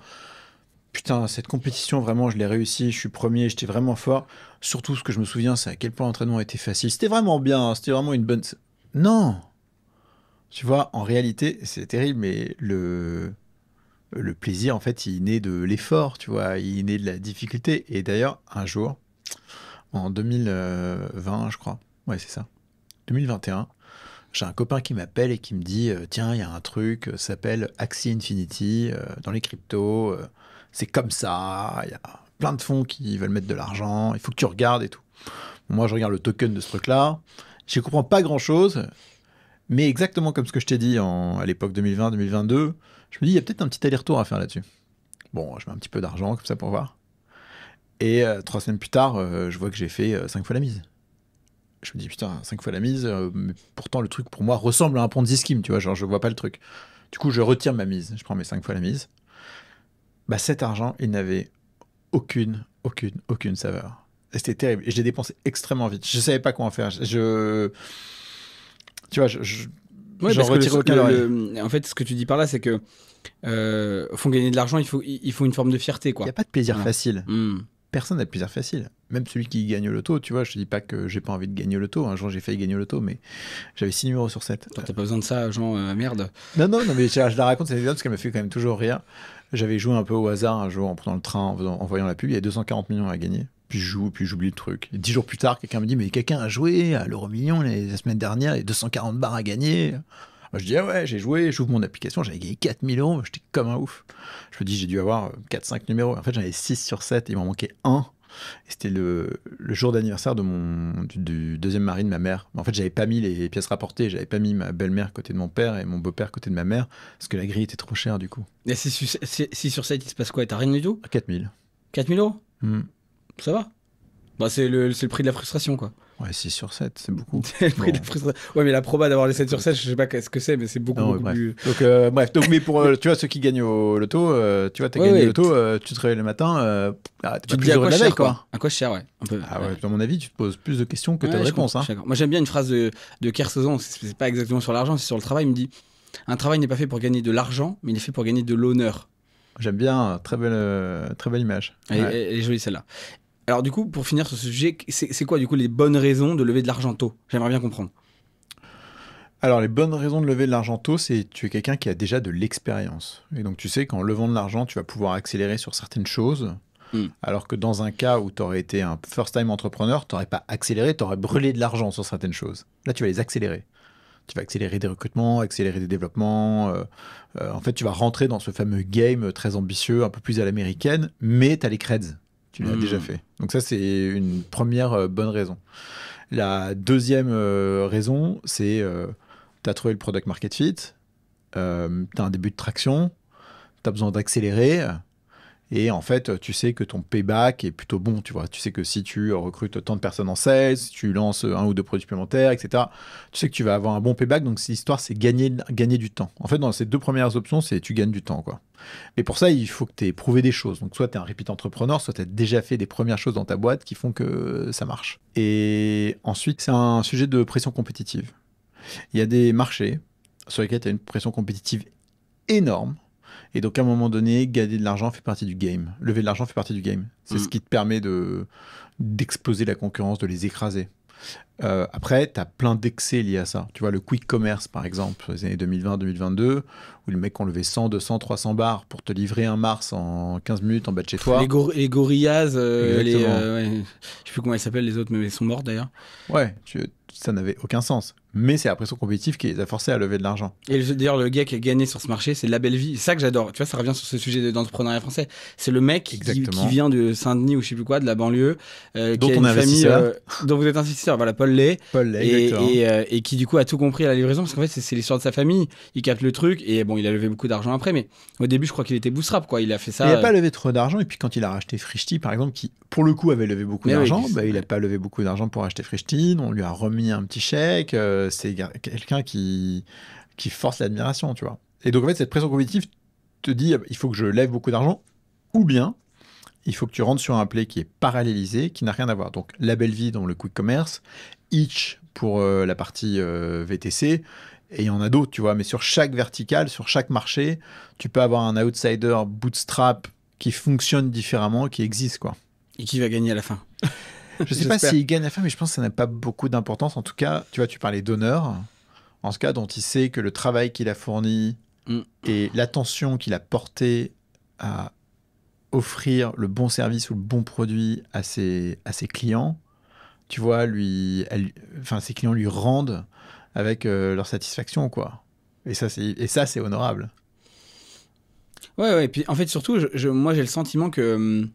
putain, cette compétition, vraiment, je l'ai réussi, je suis premier, j'étais vraiment fort. Surtout, ce que je me souviens, c'est à quel point l'entraînement était facile. C'était vraiment bien, c'était vraiment une bonne. Non! Tu vois, en réalité, c'est terrible, mais le plaisir, en fait, il naît de l'effort, tu vois, il naît de la difficulté. Et d'ailleurs, un jour, en 2020, je crois, ouais, c'est ça, 2021, j'ai un copain qui m'appelle et qui me dit tiens, il y a un truc, ça s'appelle Axie Infinity, dans les cryptos, c'est comme ça, il y a plein de fonds qui veulent mettre de l'argent, il faut que tu regardes et tout. Moi, je regarde le token de ce truc-là, je comprends pas grand-chose, mais exactement comme ce que je t'ai dit à l'époque 2020-2022, je me dis, il y a peut-être un petit aller-retour à faire là-dessus. Bon, je mets un petit peu d'argent comme ça pour voir. Et 3 semaines plus tard, je vois que j'ai fait 5 fois la mise. Je me dis, putain, 5 fois la mise, mais pourtant le truc pour moi ressemble à un Ponzi scheme, tu vois, genre je vois pas le truc. Du coup, je retire ma mise, je prends mes 5 fois la mise. Bah, cet argent, il n'avait aucune saveur. Et c'était terrible. Et je l'ai dépensé extrêmement vite. Je savais pas quoi en faire. Tu vois, Ouais, j'en parce que retire aucun oreille. en fait, ce que tu dis par là, c'est que font gagner de l'argent, il faut une forme de fierté, Il quoi. n'y a pas de plaisir Voilà. facile. Hmm. Personne n'a de plaisir facile. Même celui qui gagne au loto, tu vois, je te dis pas que j'ai pas envie de gagner au loto. Un jour, j'ai failli gagner au loto, mais j'avais 6 numéros sur 7. Attends, t'as pas besoin de ça, genre, merde. Non, mais je la raconte cette anecdote parce qu'elle me fait quand même toujours rire. J'avais joué un peu au hasard un jour en prenant le train, en voyant la pub. Il y a 240 millions à gagner. Puis je joue, puis j'oublie le truc. Et 10 jours plus tard, quelqu'un me dit mais quelqu'un a joué à l'euro-million la semaine dernière, il y a 240 bars à gagner. Moi, je dis ah ouais, j'ai joué, j'ouvre mon application, j'avais gagné 4000 euros, j'étais comme un ouf. Je me dis j'ai dû avoir 4-5 numéros. En fait, j'en avais 6 sur 7, il m'en manquait un. Et c'était le jour d'anniversaire du deuxième mari de ma mère. En fait, j'avais pas mis les pièces rapportées. J'avais pas mis ma belle-mère côté de mon père et mon beau-père côté de ma mère parce que la grille était trop chère du coup. Et 6 sur 7, il se passe quoi? T'as rien du tout? 4000. 4000 euros? Hmm. Ça va. Bah, c'est le prix de la frustration, quoi. Ouais, 6 sur 7, c'est beaucoup. C'est le prix de la frustration. Ouais, mais la proba d'avoir les 7 sur 7, je sais pas ce que c'est, mais c'est beaucoup, Non, beaucoup bref. plus. Donc, mais pour tu vois, ceux qui gagnent au loto, tu vois, t'as Ouais, gagné ouais, au loto, tu te réveilles le matin, t'es Tu pas te plus dis à heureux quoi de la cher, veille, quoi. À quoi cher, ouais. Un peu. Ah ouais, à mon avis, tu te poses plus de questions que t'as de je réponses. comprends, Hein. je suis d'accord. Moi, j'aime bien une phrase de Kersozon, c'est pas exactement sur l'argent, c'est sur le travail. Il me dit un travail n'est pas fait pour gagner de l'argent, mais il est fait pour gagner de l'honneur. J'aime bien, très belle image. Elle, Ouais. elle est jolie, celle-là. Alors, du coup, pour finir sur ce sujet, c'est quoi, du coup, les bonnes raisons de lever de l'argent tôt? J'aimerais bien comprendre. Alors, les bonnes raisons de lever de l'argent tôt, c'est tu es quelqu'un qui a déjà de l'expérience. Et donc, tu sais qu'en levant de l'argent, tu vas pouvoir accélérer sur certaines choses. Mm. Alors que dans un cas où tu aurais été un first-time entrepreneur, tu n'aurais pas accéléré, tu aurais brûlé de l'argent sur certaines choses. Là, tu vas les accélérer. Tu vas accélérer des recrutements, accélérer des développements. En fait, tu vas rentrer dans ce fameux game très ambitieux, un peu plus à l'américaine, mais tu as les creds. Tu l'as déjà fait. Donc ça, c'est une première bonne raison. La deuxième raison, c'est tu as trouvé le product market fit, tu as un début de traction, tu as besoin d'accélérer. Et en fait, tu sais que ton payback est plutôt bon, tu vois. Tu sais que si tu recrutes tant de personnes en sales, si tu lances un ou deux produits supplémentaires, etc., tu sais que tu vas avoir un bon payback. Donc, l'histoire, c'est gagner du temps. En fait, dans ces deux premières options, c'est tu gagnes du temps, quoi. Mais pour ça, il faut que tu aies prouvé des choses. Donc, soit tu es un repeat entrepreneur, soit tu as déjà fait des premières choses dans ta boîte qui font que ça marche. Et ensuite, c'est un sujet de pression compétitive. Il y a des marchés sur lesquels tu as une pression compétitive énorme. Et donc, à un moment donné, gagner de l'argent fait partie du game. Lever de l'argent fait partie du game. C'est ce qui te permet d'exploser la concurrence, de les écraser. Après, tu as plein d'excès liés à ça. Tu vois, le quick commerce, par exemple, les années 2020-2022, où les mecs ont levé 100, 200, 300 bars pour te livrer un Mars en 15 minutes en bas de chez toi. Les Gorillaz, ouais, je sais plus comment ils s'appellent les autres, mais ils sont morts d'ailleurs. Ouais, ça n'avait aucun sens. Mais c'est la pression compétitive qui les a forcés à lever de l'argent. Et d'ailleurs, le gars qui a gagné sur ce marché, c'est La Belle Vie. C'est ça que j'adore. Tu vois, ça revient sur ce sujet d'entrepreneuriat français. C'est le mec qui vient de Saint-Denis ou je sais plus quoi, de la banlieue, dont qui a on une est famille investisseur. dont vous êtes investisseur. Voilà, Paul Lay. Et qui du coup a tout compris à la livraison parce qu'en fait, c'est l'histoire de sa famille. Il capte le truc et bon, il a levé beaucoup d'argent après, mais au début, je crois qu'il était bootstrap, quoi. Il a fait ça. Il n'a pas levé trop d'argent. Et puis, quand il a racheté Frishti, par exemple, qui pour le coup avait levé beaucoup d'argent, il n'a pas levé beaucoup d'argent pour acheter Frishti. On lui a remis un petit chèque. C'est quelqu'un qui force l'admiration, tu vois. Et donc, en fait, cette pression compétitive te dit il faut que je lève beaucoup d'argent, ou bien il faut que tu rentres sur un play qui est parallélisé, qui n'a rien à voir. Donc, La Belle Vie dans le quick commerce, Itch pour la partie VTC, et il y en a d'autres, tu vois. Mais sur chaque verticale, sur chaque marché, tu peux avoir un outsider bootstrap qui fonctionne différemment, qui existe, quoi. Et qui va gagner à la fin. Je ne sais pas s'il gagne à la fin, mais je pense que ça n'a pas beaucoup d'importance. En tout cas, tu vois, tu parlais d'honneur. En ce cas, dont il sait que le travail qu'il a fourni et l'attention qu'il a portée à offrir le bon service ou le bon produit à ses clients, tu vois, ses clients lui rendent avec leur satisfaction, quoi. Et ça, c'est honorable. Ouais. Puis en fait, surtout, moi, j'ai le sentiment que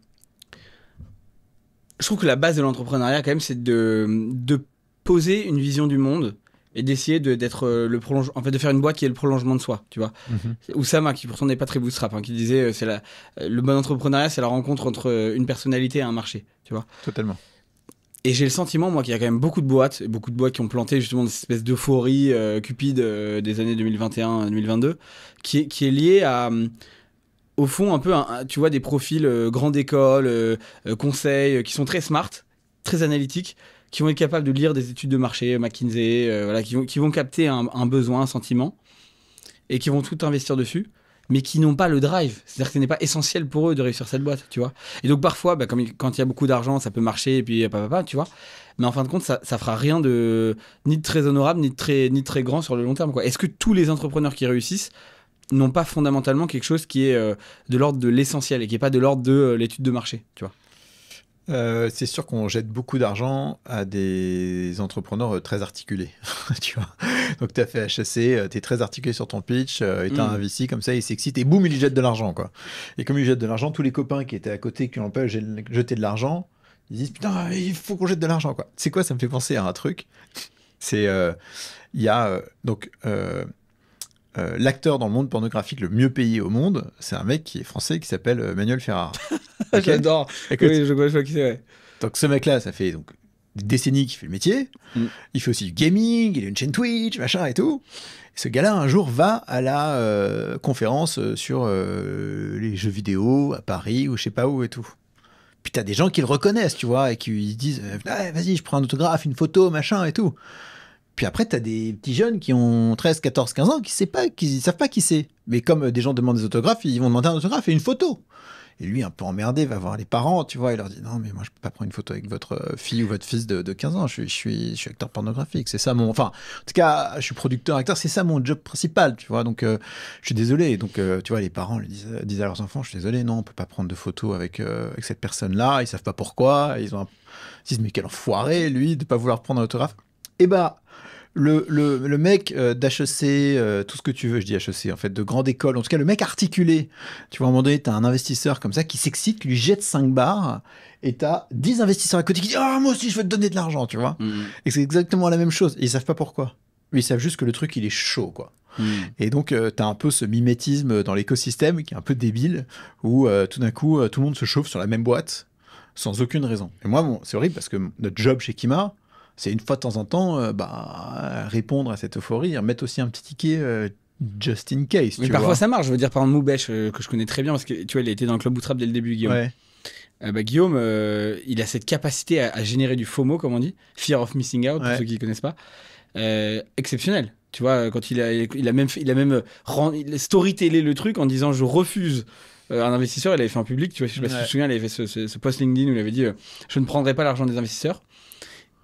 je trouve que la base de l'entrepreneuriat, quand même, c'est de poser une vision du monde et d'essayer d'être en fait, de faire une boîte qui est le prolongement de soi, tu vois. Oussama, qui pourtant n'est pas très bootstrap, qui disait le bon entrepreneuriat, c'est la rencontre entre une personnalité et un marché, tu vois. Totalement. Et j'ai le sentiment, moi, qu'il y a quand même beaucoup de boîtes qui ont planté justement des espèces d'euphorie cupide des années 2021-2022, qui est liée à au fond, un peu, tu vois, des profils grande école, conseils, qui sont très smart, très analytiques, qui vont être capables de lire des études de marché, McKinsey, voilà, qui vont capter un besoin, un sentiment, et qui vont tout investir dessus, mais qui n'ont pas le drive. C'est-à-dire que ce n'est pas essentiel pour eux de réussir cette boîte, tu vois. Et donc parfois, quand il y a beaucoup d'argent, ça peut marcher, et puis tu vois. Mais en fin de compte, ça fera rien ni de très honorable, ni de très grand sur le long terme, quoi. Est-ce que tous les entrepreneurs qui réussissent n'ont pas fondamentalement quelque chose qui est de l'ordre de l'essentiel et qui n'est pas de l'ordre de l'étude de marché, tu vois? C'est sûr qu'on jette beaucoup d'argent à des entrepreneurs très articulés, tu vois. Donc, tu as fait HEC, tu es très articulé sur ton pitch, et tu as un VC comme ça, il s'excite et boum, il jette de l'argent, quoi. Et comme il jette de l'argent, tous les copains qui étaient à côté, qui n'ont pas jeté de l'argent, Ils disent putain, il faut qu'on jette de l'argent, quoi. C'est quoi, ça me fait penser à un truc. C'est il y a l'acteur dans le monde pornographique le mieux payé au monde, c'est un mec qui est français qui s'appelle Manuel Ferrara. Okay. J'adore. Écoute, Oui, je vois qui c'est. Ouais. donc ce mec-là, ça fait donc des décennies qu'il fait le métier. Il fait aussi du gaming, il a une chaîne Twitch, machin et tout. Et ce gars-là, un jour, va à la conférence sur les jeux vidéo à Paris ou je sais pas où et tout. Puis t'as des gens qui le reconnaissent, tu vois, et qui lui disent vas-y, je prends un autographe, une photo, machin et tout. Puis après, t'as des petits jeunes qui ont 13, 14, 15 ans qui savent pas qui c'est. Mais comme des gens demandent des autographes, ils vont demander un autographe et une photo. Et lui, un peu emmerdé, va voir les parents, tu vois, il leur dit non, mais moi, je peux pas prendre une photo avec votre fille ou votre fils de 15 ans. Je suis acteur pornographique. C'est ça mon. Enfin, en tout cas, je suis producteur, acteur, c'est ça mon job principal, tu vois. Donc, je suis désolé. Donc, tu vois, les parents disent à leurs enfants, je suis désolé, non, on peut pas prendre de photo avec cette personne-là. Ils savent pas pourquoi. Ils disent, mais quel enfoiré, lui, de pas vouloir prendre un autographe. Et bah. Le mec d'HEC, tout ce que tu veux, je dis HEC, en fait, de grande école, en tout cas, le mec articulé, tu vois, à un moment donné, t'as un investisseur comme ça qui s'excite, qui lui jette 5 bars, et t'as 10 investisseurs à côté qui disent « Ah, moi aussi, je veux te donner de l'argent », tu vois. Et c'est exactement la même chose. Et ils savent pas pourquoi. Mais ils savent juste que le truc, il est chaud, quoi. Et donc, t'as un peu ce mimétisme dans l'écosystème qui est un peu débile, où tout d'un coup, tout le monde se chauffe sur la même boîte, sans aucune raison. Et moi, c'est horrible parce que notre job chez Kima, c'est une fois de temps en temps répondre à cette euphorie, mettre aussi un petit ticket just in case. Mais parfois ça marche. Je veux dire, par exemple, Moubèche, que je connais très bien, parce que tu vois, il a été dans le club Bootstrap dès le début, Guillaume. Ouais. Guillaume, il a cette capacité à générer du FOMO, comme on dit, Fear of Missing Out, pour ceux qui ne connaissent pas. Exceptionnel. Tu vois, quand il a même storytellé le truc en disant je refuse. Un investisseur, il avait fait en public, tu vois, je sais pas si tu te souviens, il avait fait ce post LinkedIn où il avait dit je ne prendrai pas l'argent des investisseurs.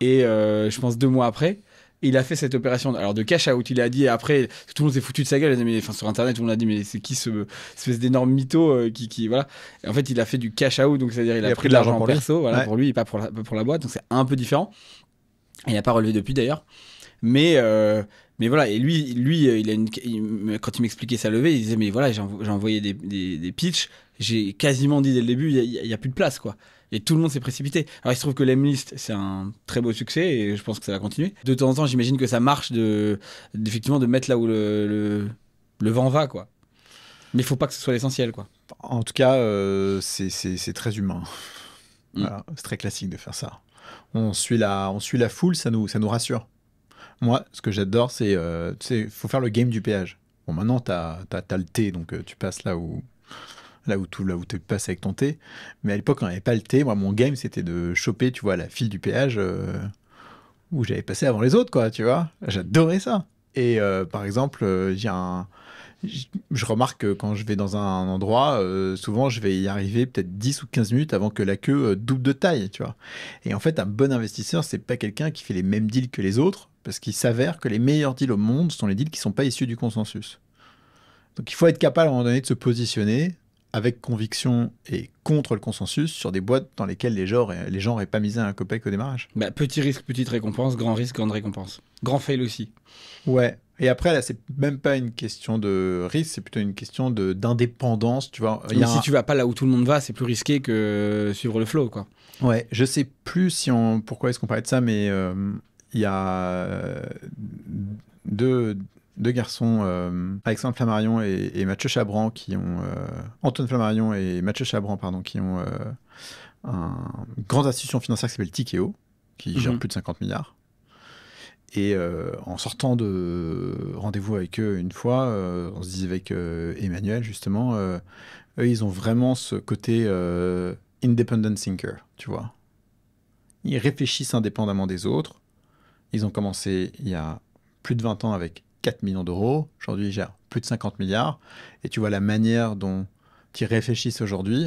Et je pense 2 mois après, il a fait cette opération de cash out. Il a dit après, tout le monde s'est foutu de sa gueule. Mais, sur internet, tout le monde a dit mais c'est qui ce espèce d'énorme mytho qui voilà. Et en fait, il a fait du cash out, donc c'est-à-dire il a pris de l'argent perso, voilà, pour lui et pas pour la boîte. Donc c'est un peu différent. Il n'a pas relevé depuis d'ailleurs. Mais voilà, et lui quand il m'expliquait sa levée, il disait mais voilà, j'ai envoyé des pitchs, j'ai quasiment dit dès le début, il y a plus de place, quoi. Et tout le monde s'est précipité. Alors il se trouve que l'Emlist, c'est un très beau succès et je pense que ça va continuer. De temps en temps, j'imagine que ça marche effectivement de mettre là où le vent va, quoi. Mais il faut pas que ce soit l'essentiel, quoi. En tout cas, c'est très humain. Voilà, c'est très classique de faire ça. On suit la foule, ça nous rassure. Moi, ce que j'adore, c'est faut faire le game du péage. Bon, maintenant, t'as le thé, donc tu passes là où tu passes avec ton thé. Mais à l'époque, on n'avait pas le thé. Moi, mon game, c'était de choper, tu vois, la file du péage où j'avais passé avant les autres, quoi, tu vois. J'adorais ça. Et par exemple, je remarque que quand je vais dans un endroit, souvent, je vais y arriver peut-être 10 ou 15 minutes avant que la queue double de taille, tu vois. Et en fait, un bon investisseur, c'est pas quelqu'un qui fait les mêmes deals que les autres, parce qu'il s'avère que les meilleurs deals au monde sont les deals qui sont pas issus du consensus. Donc, il faut être capable à un moment donné de se positionner avec conviction et contre le consensus sur des boîtes dans lesquelles les gens n'auraient pas misé un copec au démarrage. Bah, petit risque, petite récompense, grand risque, grande récompense. Grand fail aussi. Ouais. Et après, là, c'est même pas une question de risque, c'est plutôt une question d'indépendance, tu vois. Si tu vas pas là où tout le monde va, c'est plus risqué que suivre le flow, quoi. Ouais, je sais plus pourquoi est-ce qu'on parlait de ça, mais il y a deux garçons, Alexandre Flammarion et Mathieu Chabran, Antoine Flammarion et Mathieu Chabran, pardon, qui ont une grande institution financière qui s'appelle Tikeo, qui gère plus de 50 milliards. Et en sortant de rendez-vous avec eux une fois, on se disait avec Emmanuel, justement, eux, ils ont vraiment ce côté independent thinker, tu vois. Ils réfléchissent indépendamment des autres. Ils ont commencé il y a plus de 20 ans avec 4 millions d'euros. Aujourd'hui, ils gèrent plus de 50 milliards. Et tu vois la manière dont ils réfléchissent aujourd'hui,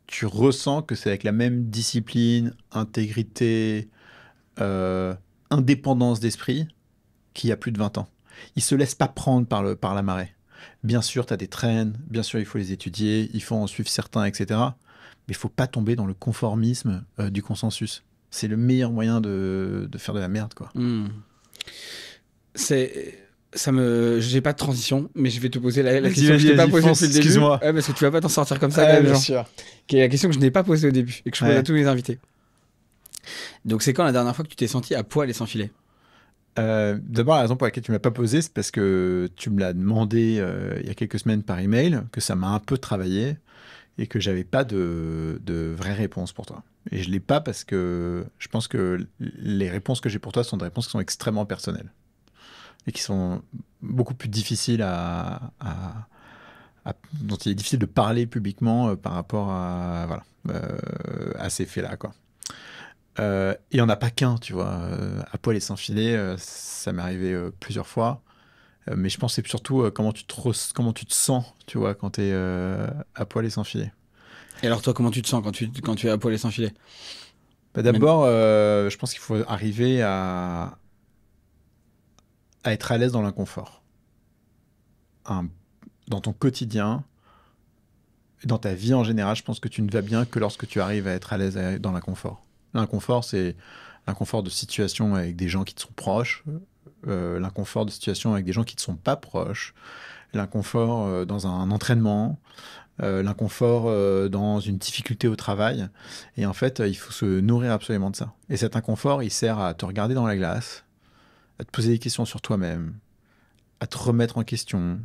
tu ressens que c'est avec la même discipline, intégrité, indépendance d'esprit qu'il y a plus de 20 ans. Ils se laissent pas prendre par la marée. Bien sûr, tu as des trends, bien sûr, il faut les étudier, il faut en suivre certains, etc. Mais il faut pas tomber dans le conformisme du consensus. C'est le meilleur moyen de faire de la merde, quoi. J'ai pas de transition, mais je vais te poser la question que je t'ai pas posée depuis le début. Excuse-moi. Ouais, parce que tu vas pas t'en sortir comme ça, quand même, bien Jean. sûr. Qui est la question que je n'ai pas posée au début et que je pose à tous les invités. Donc c'est quand la dernière fois que tu t'es senti à poil et sans filet? D'abord, la raison pour laquelle tu ne m'as pas posé, c'est parce que tu me l'as demandé il y a quelques semaines par email, que ça m'a un peu travaillé et que j'avais pas de vraie réponse pour toi. Et je l'ai pas parce que je pense que les réponses que j'ai pour toi sont des réponses qui sont extrêmement personnelles et qui sont beaucoup plus difficiles dont il est difficile de parler publiquement par rapport à, voilà, à ces faits-là, quoi. Il n'y en a pas qu'un, tu vois. À poil et sans filet, ça m'est arrivé plusieurs fois. Mais je pense que c'est surtout comment tu te sens, tu vois, quand tu es à poil et sans filet. Et alors toi, comment tu te sens quand tu es à poil et sans filet? Bah, Même- d'abord, je pense qu'il faut arriver à être à l'aise dans l'inconfort. Dans ton quotidien, et dans ta vie en général, je pense que tu ne vas bien que lorsque tu arrives à être à l'aise dans l'inconfort. L'inconfort, c'est l'inconfort de situation avec des gens qui te sont proches, l'inconfort de situation avec des gens qui ne te sont pas proches, l'inconfort dans un entraînement, l'inconfort dans une difficulté au travail. Et en fait, il faut se nourrir absolument de ça. Et cet inconfort, il sert à te regarder dans la glace, à te poser des questions sur toi-même, à te remettre en question,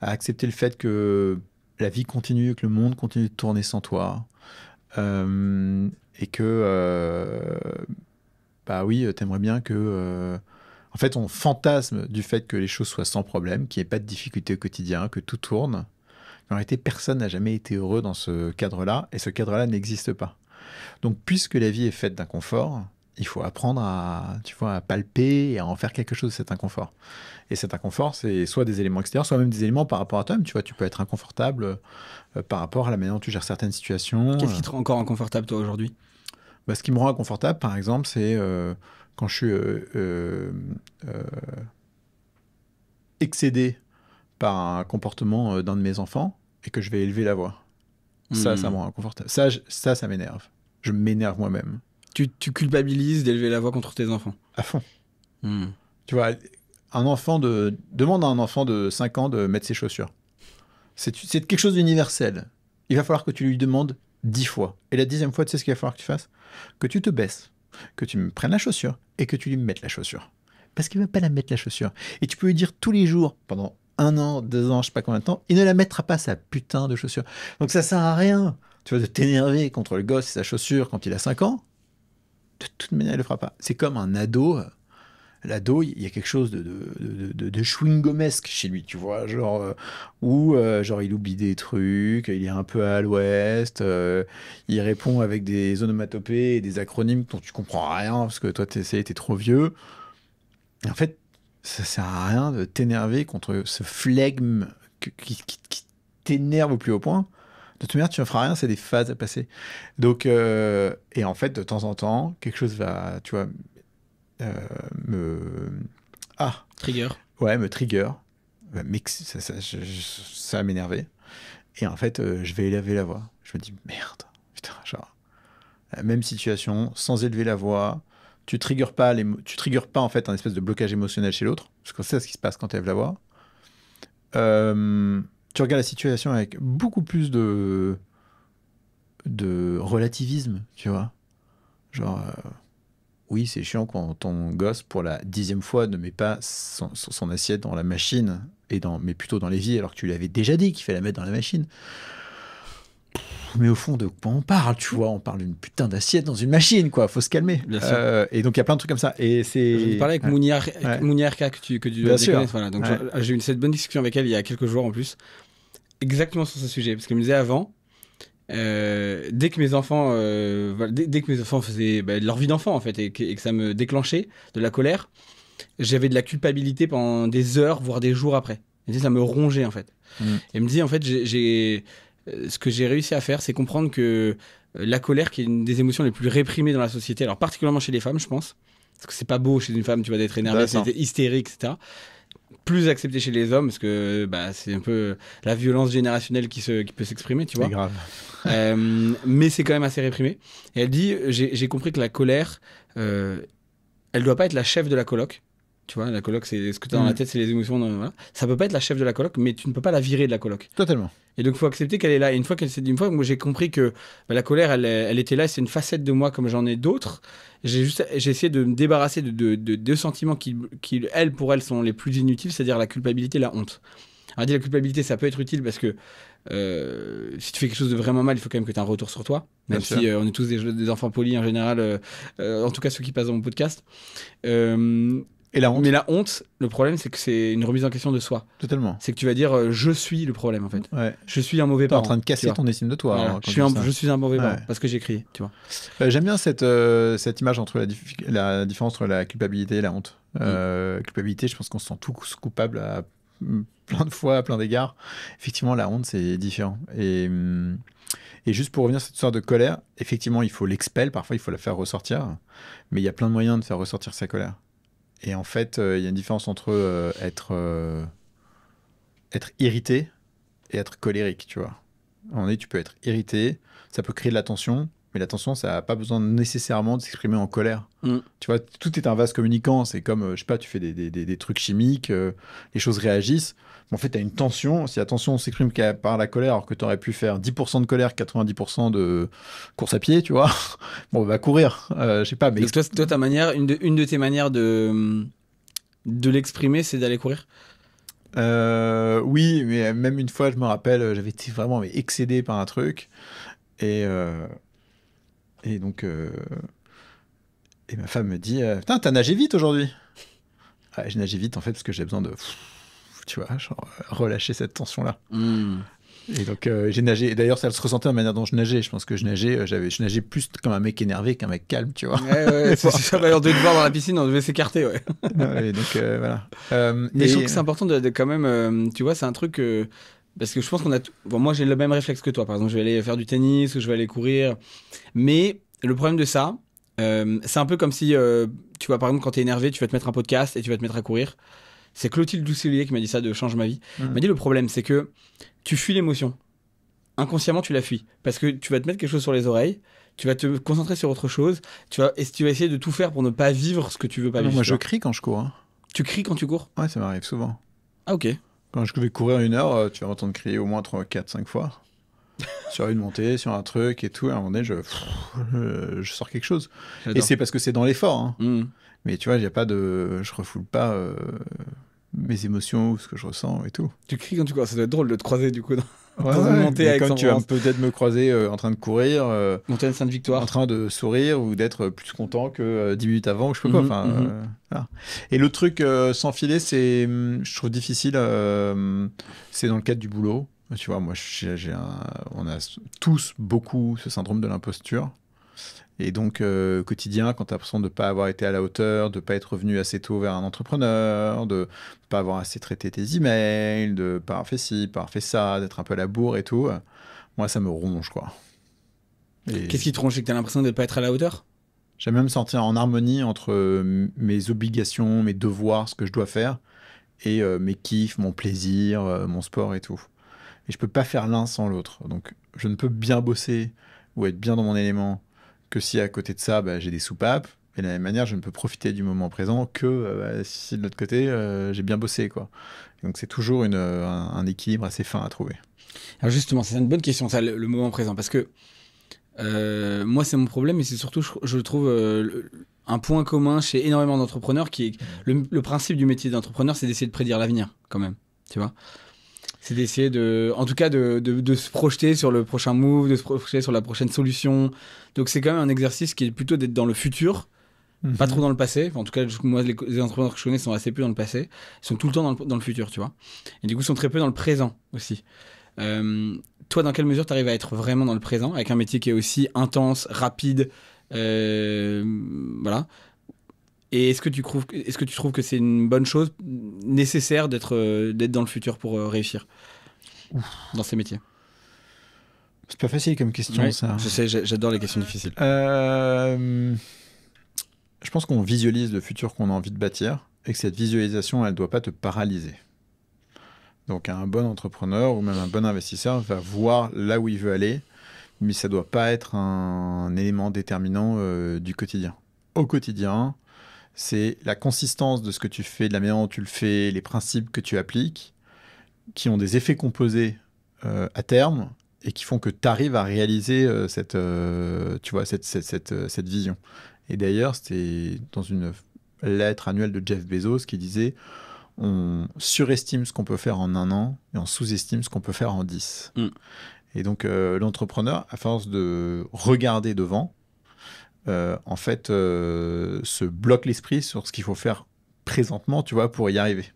à accepter le fait que la vie continue, que le monde continue de tourner sans toi. Et que, bah oui, t'aimerais bien que... en fait, on fantasme du fait que les choses soient sans problème, qu'il n'y ait pas de difficultés au quotidien, que tout tourne. En réalité, personne n'a jamais été heureux dans ce cadre-là, et ce cadre-là n'existe pas. Donc, puisque la vie est faite d'inconfort, il faut apprendre à, tu vois, à palper et à en faire quelque chose de cet inconfort. Et cet inconfort, c'est soit des éléments extérieurs, soit même des éléments par rapport à toi-même. Tu vois, tu peux être inconfortable par rapport à la manière dont tu gères certaines situations. Qu'est-ce qui te rend encore inconfortable toi aujourd'hui? Bah, ce qui me rend inconfortable, par exemple, c'est quand je suis excédé par un comportement d'un de mes enfants et que je vais élever la voix. Ça me rend inconfortable. Ça m'énerve. Je m'énerve moi-même. Tu culpabilises d'élever la voix contre tes enfants. À fond. Hmm. Tu vois, demande à un enfant de 5 ans de mettre ses chaussures. C'est quelque chose d'universel. Il va falloir que tu lui demandes 10 fois. Et la 10e fois, tu sais ce qu'il va falloir que tu fasses? Que tu te baisses, que tu me prennes la chaussure et que tu lui mettes la chaussure. Parce qu'il ne va pas la mettre la chaussure. Et tu peux lui dire tous les jours, pendant 1 an, 2 ans, je sais pas combien de temps, il ne la mettra pas sa putain de chaussure. Donc ça sert à rien, tu vois, de t'énerver contre le gosse et sa chaussure quand il a 5 ans. De toute manière, il le fera pas. C'est comme un ado. L'ado, il y a quelque chose de chewing-gomesque chez lui, tu vois, genre, où genre, il oublie des trucs, il est un peu à l'ouest, il répond avec des onomatopées et des acronymes dont tu comprends rien, parce que toi, t'es trop vieux. Et en fait, ça sert à rien de t'énerver contre ce flegme qui t'énerve au plus haut point. De toute manière, tu ne feras rien, c'est des phases à passer. Donc, et en fait, de temps en temps, quelque chose va, tu vois, me... Ah, Trigger. ouais, me trigger. Mais ça va m'énerver. Et en fait, je vais élever la voix. Je me dis, merde, putain, genre, la même situation, sans élever la voix, tu triggers pas en fait un espèce de blocage émotionnel chez l'autre, parce que c'est ce qui se passe quand tu élèves la voix. Tu regardes la situation avec beaucoup plus de relativisme, tu vois. Genre, oui, c'est chiant quand ton gosse, pour la 10e fois, ne met pas son assiette dans la machine, mais plutôt dans l'évier, alors que tu lui avais déjà dit qu'il fallait la mettre dans la machine. Mais au fond, de quoi on parle, tu vois? On parle d'une putain d'assiette dans une machine, quoi. Faut se calmer. Bien sûr. Et donc, il y a plein de trucs comme ça. Et c'est... Je parlais avec Mounia RK que tu Bien sûr. connais. Voilà. Donc j'ai eu cette bonne discussion avec elle il y a quelques jours en plus, exactement sur ce sujet, parce qu'elle me disait avant, dès que mes enfants, dès que mes enfants faisaient leur vie d'enfant en fait, et que ça me déclenchait de la colère, j'avais de la culpabilité pendant des heures, voire des jours après. Et ça me rongeait en fait. Et elle me dit en fait, ce que j'ai réussi à faire, c'est comprendre que la colère, qui est une des émotions les plus réprimées dans la société, alors particulièrement chez les femmes, je pense, parce que c'est pas beau chez une femme, tu vois, d'être énervée, c'est hystérique, etc. Plus accepté chez les hommes, parce que c'est un peu la violence générationnelle qui peut s'exprimer, tu vois. C'est grave. Mais c'est quand même assez réprimé. Et elle dit, j'ai compris que la colère, elle doit pas être la chef de la coloc, Tu vois, la coloc, c'est ce que tu as dans la tête, c'est les émotions. Voilà. Ça peut pas être la chef de la coloc, mais tu ne peux pas la virer de la coloc. Totalement. Et donc, il faut accepter qu'elle est là. Et une fois moi, j'ai compris que la colère, elle était là. C'est une facette de moi comme j'en ai d'autres. J'ai essayé de me débarrasser de deux sentiments qui, pour elles, sont les plus inutiles, c'est-à-dire la culpabilité et la honte. Alors, la culpabilité, ça peut être utile parce que si tu fais quelque chose de vraiment mal, il faut quand même que tu aies un retour sur toi. Même si on est tous des enfants polis en général, en tout cas ceux qui passent dans mon podcast. Et la honte. Mais la honte, le problème, c'est que c'est une remise en question de soi. Totalement. C'est que tu vas dire je suis le problème en fait. Ouais. Je suis un mauvais parent. parent. T'es en train de casser ton estime de toi. Voilà. Hein, je suis un mauvais parent parce que j'ai crié, tu vois. J'aime bien cette image entre la différence entre la culpabilité et la honte. Culpabilité, je pense qu'on se sent tous coupables à plein de fois, à plein d'égards. Effectivement, la honte, c'est différent. Et juste pour revenir sur cette histoire de colère, effectivement, il faut l'expel. Parfois, il faut la faire ressortir. Mais il y a plein de moyens de faire ressortir sa colère. Et en fait, il y a une différence entre être irrité et être colérique, tu vois. À un moment donné, tu peux être irrité, ça peut créer de la tension, mais la tension, ça n'a pas besoin nécessairement de s'exprimer en colère. Tu vois, tout est un vase communicant. C'est comme, je sais pas, tu fais des trucs chimiques, les choses réagissent. En fait, tu as une tension. Si la tension s'exprime par la colère, alors que tu aurais pu faire 10% de colère, 90% de course à pied, tu vois, bon, on va courir. Je sais pas, mais... Donc toi, ta manière, une de tes manières de l'exprimer, c'est d'aller courir. Oui, mais même une fois, je me rappelle, j'avais été vraiment excédé par un truc. Et donc... Et ma femme me dit putain, t'as nagé vite aujourd'hui. Ouais, j'ai nagé vite en fait parce que j'ai besoin de... Tu vois, genre, relâcher cette tension-là. Et donc, j'ai nagé. Et d'ailleurs, ça se ressentait la manière dont je nageais. Je pense que je nageais plus comme un mec énervé qu'un mec calme, tu vois. Ouais, c'est ça. On devait te voir dans la piscine, on devait s'écarter, ouais. Ouais, donc, voilà. Mais je trouve que c'est important de quand même... tu vois, c'est un truc... parce que je pense qu'on a... Bon, moi, j'ai le même réflexe que toi. Par exemple, je vais aller faire du tennis ou je vais aller courir. Mais le problème de ça, c'est un peu comme si... tu vois, par exemple, quand t'es énervé, tu vas te mettre un podcast et tu vas te mettre à courir. C'est Clotilde Doucelier qui m'a dit ça de Change ma vie. Elle m'a dit le problème, c'est que tu fuis l'émotion. Inconsciemment, tu la fuis. Parce que tu vas te mettre quelque chose sur les oreilles, tu vas te concentrer sur autre chose, tu vas essayer de tout faire pour ne pas vivre ce que tu veux pas vivre. Moi, je crie quand je cours. Hein. Tu cries quand tu cours ? Ouais, ça m'arrive souvent. Ah, ok. Quand je vais courir 1 heure, tu vas m'entendre crier au moins 3, 4, 5 fois. Sur une montée, sur un truc et tout. À un moment donné, je sors quelque chose. J'adore. Et c'est parce que c'est dans l'effort. Hein. Mais tu vois, je refoule pas mes émotions ou ce que je ressens et tout. Tu cries quand tu cours. Ça doit être drôle de te croiser du coup dans une montée avec quand tu vas peut-être me croiser en train de courir, Montée Sainte-Victoire, en train de sourire ou d'être plus content que 10 minutes avant ou je sais pas quoi. Voilà. Et le truc sans filet, c'est, je trouve difficile, c'est dans le cadre du boulot. Tu vois, moi, on a tous beaucoup ce syndrome de l'imposture. Et donc, quotidien, quand tu as l'impression de ne pas avoir été à la hauteur, de ne pas être revenu assez tôt vers un entrepreneur, de ne pas avoir assez traité tes emails, de ne pas avoir fait ci, pas avoir fait ça, d'être un peu à la bourre et tout, moi, ça me ronge, quoi. Qu'est-ce qui te ronge ? C'est que tu as l'impression de ne pas être à la hauteur ? J'aime même me sentir en harmonie entre mes obligations, mes devoirs, ce que je dois faire, et mes kiffs, mon plaisir, mon sport et tout. Et je ne peux pas faire l'un sans l'autre. Donc, je ne peux bien bosser ou être bien dans mon élément que si à côté de ça, j'ai des soupapes. Et de la même manière, je ne peux profiter du moment présent que si de l'autre côté, j'ai bien bossé, quoi. Et donc, c'est toujours un équilibre assez fin à trouver. Alors justement, c'est une bonne question, ça, le moment présent. Parce que moi, c'est mon problème, mais c'est surtout, je trouve, un point commun chez énormément d'entrepreneurs qui est... Le principe du métier d'entrepreneur, c'est d'essayer de prédire l'avenir, quand même. Tu vois ? C'est d'essayer en tout cas, de se projeter sur le prochain move, de se projeter sur la prochaine solution. Donc, c'est quand même un exercice qui est plutôt d'être dans le futur, pas trop dans le passé. Enfin, en tout cas, moi, les entrepreneurs que je connais sont assez peu dans le passé. Ils sont tout le temps dans le futur, tu vois. Et du coup, ils sont très peu dans le présent aussi. Toi, dans quelle mesure tu arrives à être vraiment dans le présent, avec un métier qui est aussi intense, rapide, voilà. Et est-ce que tu trouves que c'est une bonne chose, nécessaire d'être dans le futur pour réussir dans ces métiers ? C'est pas facile comme question, ça. Je sais, j'adore les questions difficiles. Je pense qu'on visualise le futur qu'on a envie de bâtir et que cette visualisation, elle ne doit pas te paralyser. Donc un bon entrepreneur ou même un bon investisseur va voir là où il veut aller, mais ça ne doit pas être un élément déterminant du quotidien. Au quotidien, C'est la consistance de ce que tu fais, de la manière dont tu le fais, les principes que tu appliques, qui ont des effets composés à terme et qui font que tu arrives à réaliser tu vois, cette vision. Et d'ailleurs, c'était dans une lettre annuelle de Jeff Bezos qui disait on surestime ce qu'on peut faire en un an et on sous-estime ce qu'on peut faire en 10. Et donc, l'entrepreneur, à force de regarder devant, en fait, se bloque l'esprit sur ce qu'il faut faire présentement, tu vois, pour y arriver.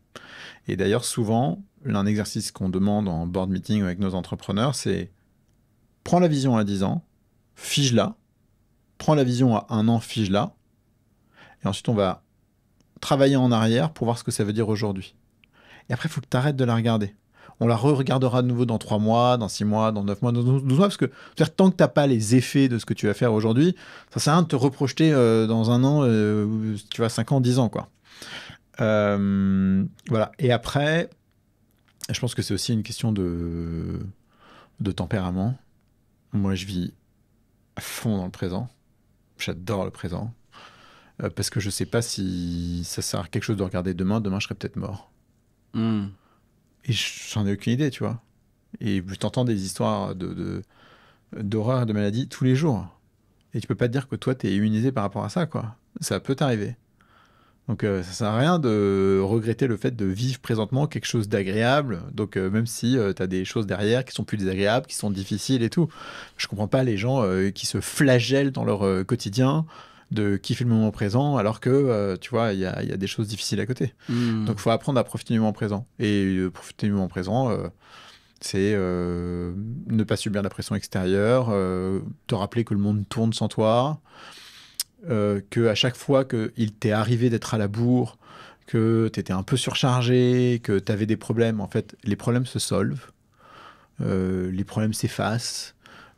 Et d'ailleurs, souvent, un exercice qu'on demande en board meeting avec nos entrepreneurs, c'est prends la vision à 10 ans, fige-la, prends la vision à 1 an, fige-la, et ensuite on va travailler en arrière pour voir ce que ça veut dire aujourd'hui. Et après, il faut que tu arrêtes de la regarder. On la re-regardera de nouveau dans 3 mois, dans 6 mois, dans 9 mois, dans 12 mois, parce que tant que tu n'as pas les effets de ce que tu vas faire aujourd'hui, ça sert à rien de te reprojeter dans un an, tu vois, 5 ans, 10 ans, quoi. Voilà. Et après, je pense que c'est aussi une question de tempérament. Moi, je vis à fond dans le présent. J'adore le présent. Parce que je sais pas si ça sert à quelque chose de regarder demain. Demain, je serai peut-être mort. Et j'en ai aucune idée, tu vois. Et t'entends des histoires d'horreur, de maladies tous les jours. Et tu peux pas te dire que toi, t'es immunisé par rapport à ça, quoi. Ça peut t'arriver. Donc, ça sert à rien de regretter le fait de vivre présentement quelque chose d'agréable. Donc, même si t'as des choses derrière qui sont plus désagréables, qui sont difficiles et tout. Je comprends pas les gens qui se flagellent dans leur quotidien de kiffer le moment présent, alors que, tu vois, il y a des choses difficiles à côté. Donc, il faut apprendre à profiter du moment présent. Et profiter du moment présent, c'est ne pas subir la pression extérieure, te rappeler que le monde tourne sans toi, que à chaque fois qu'il t'est arrivé d'être à la bourre, que tu étais un peu surchargé, que tu avais des problèmes, en fait, les problèmes se solvent, les problèmes s'effacent,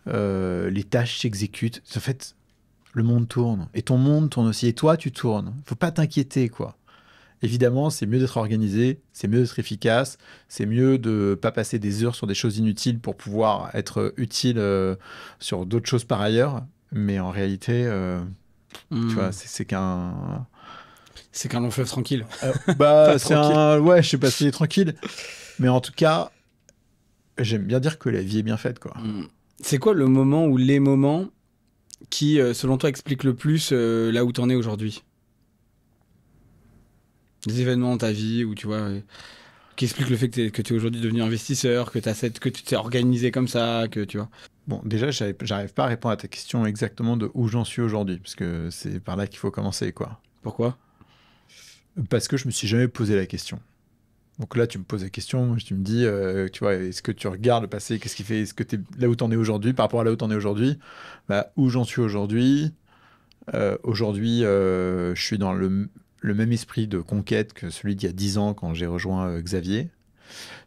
les tâches s'exécutent. En fait, le monde tourne. Et ton monde tourne aussi. Et toi, tu tournes. Faut pas t'inquiéter, quoi. Évidemment, c'est mieux d'être organisé, c'est mieux d'être efficace, c'est mieux de pas passer des heures sur des choses inutiles pour pouvoir être utile sur d'autres choses par ailleurs. Mais en réalité, tu vois, c'est qu'un... C'est qu'un long fleuve tranquille. bah, c'est tranquille. Ouais, je sais pas s'il est tranquille. Mais en tout cas, j'aime bien dire que la vie est bien faite, quoi. C'est quoi le moment ou les moments qui, selon toi, expliquent le plus là où t'en es aujourd'hui? Des événements dans ta vie où tu vois, qui expliquent le fait que tu es aujourd'hui devenu investisseur, que tu t'es organisé comme ça, que tu vois. Bon, déjà, j'arrive pas à répondre à ta question exactement de où j'en suis aujourd'hui, parce que c'est par là qu'il faut commencer, quoi. Pourquoi? Parce que je me suis jamais posé la question. Donc là, tu me poses la question, tu me dis, tu vois, est-ce que tu regardes le passé, qu'est-ce qui fait, est-ce que tu es là où tu en es aujourd'hui, par rapport à là où tu en es aujourd'hui, bah, où j'en suis aujourd'hui. Aujourd'hui, je suis dans le même esprit de conquête que celui d'il y a 10 ans quand j'ai rejoint Xavier.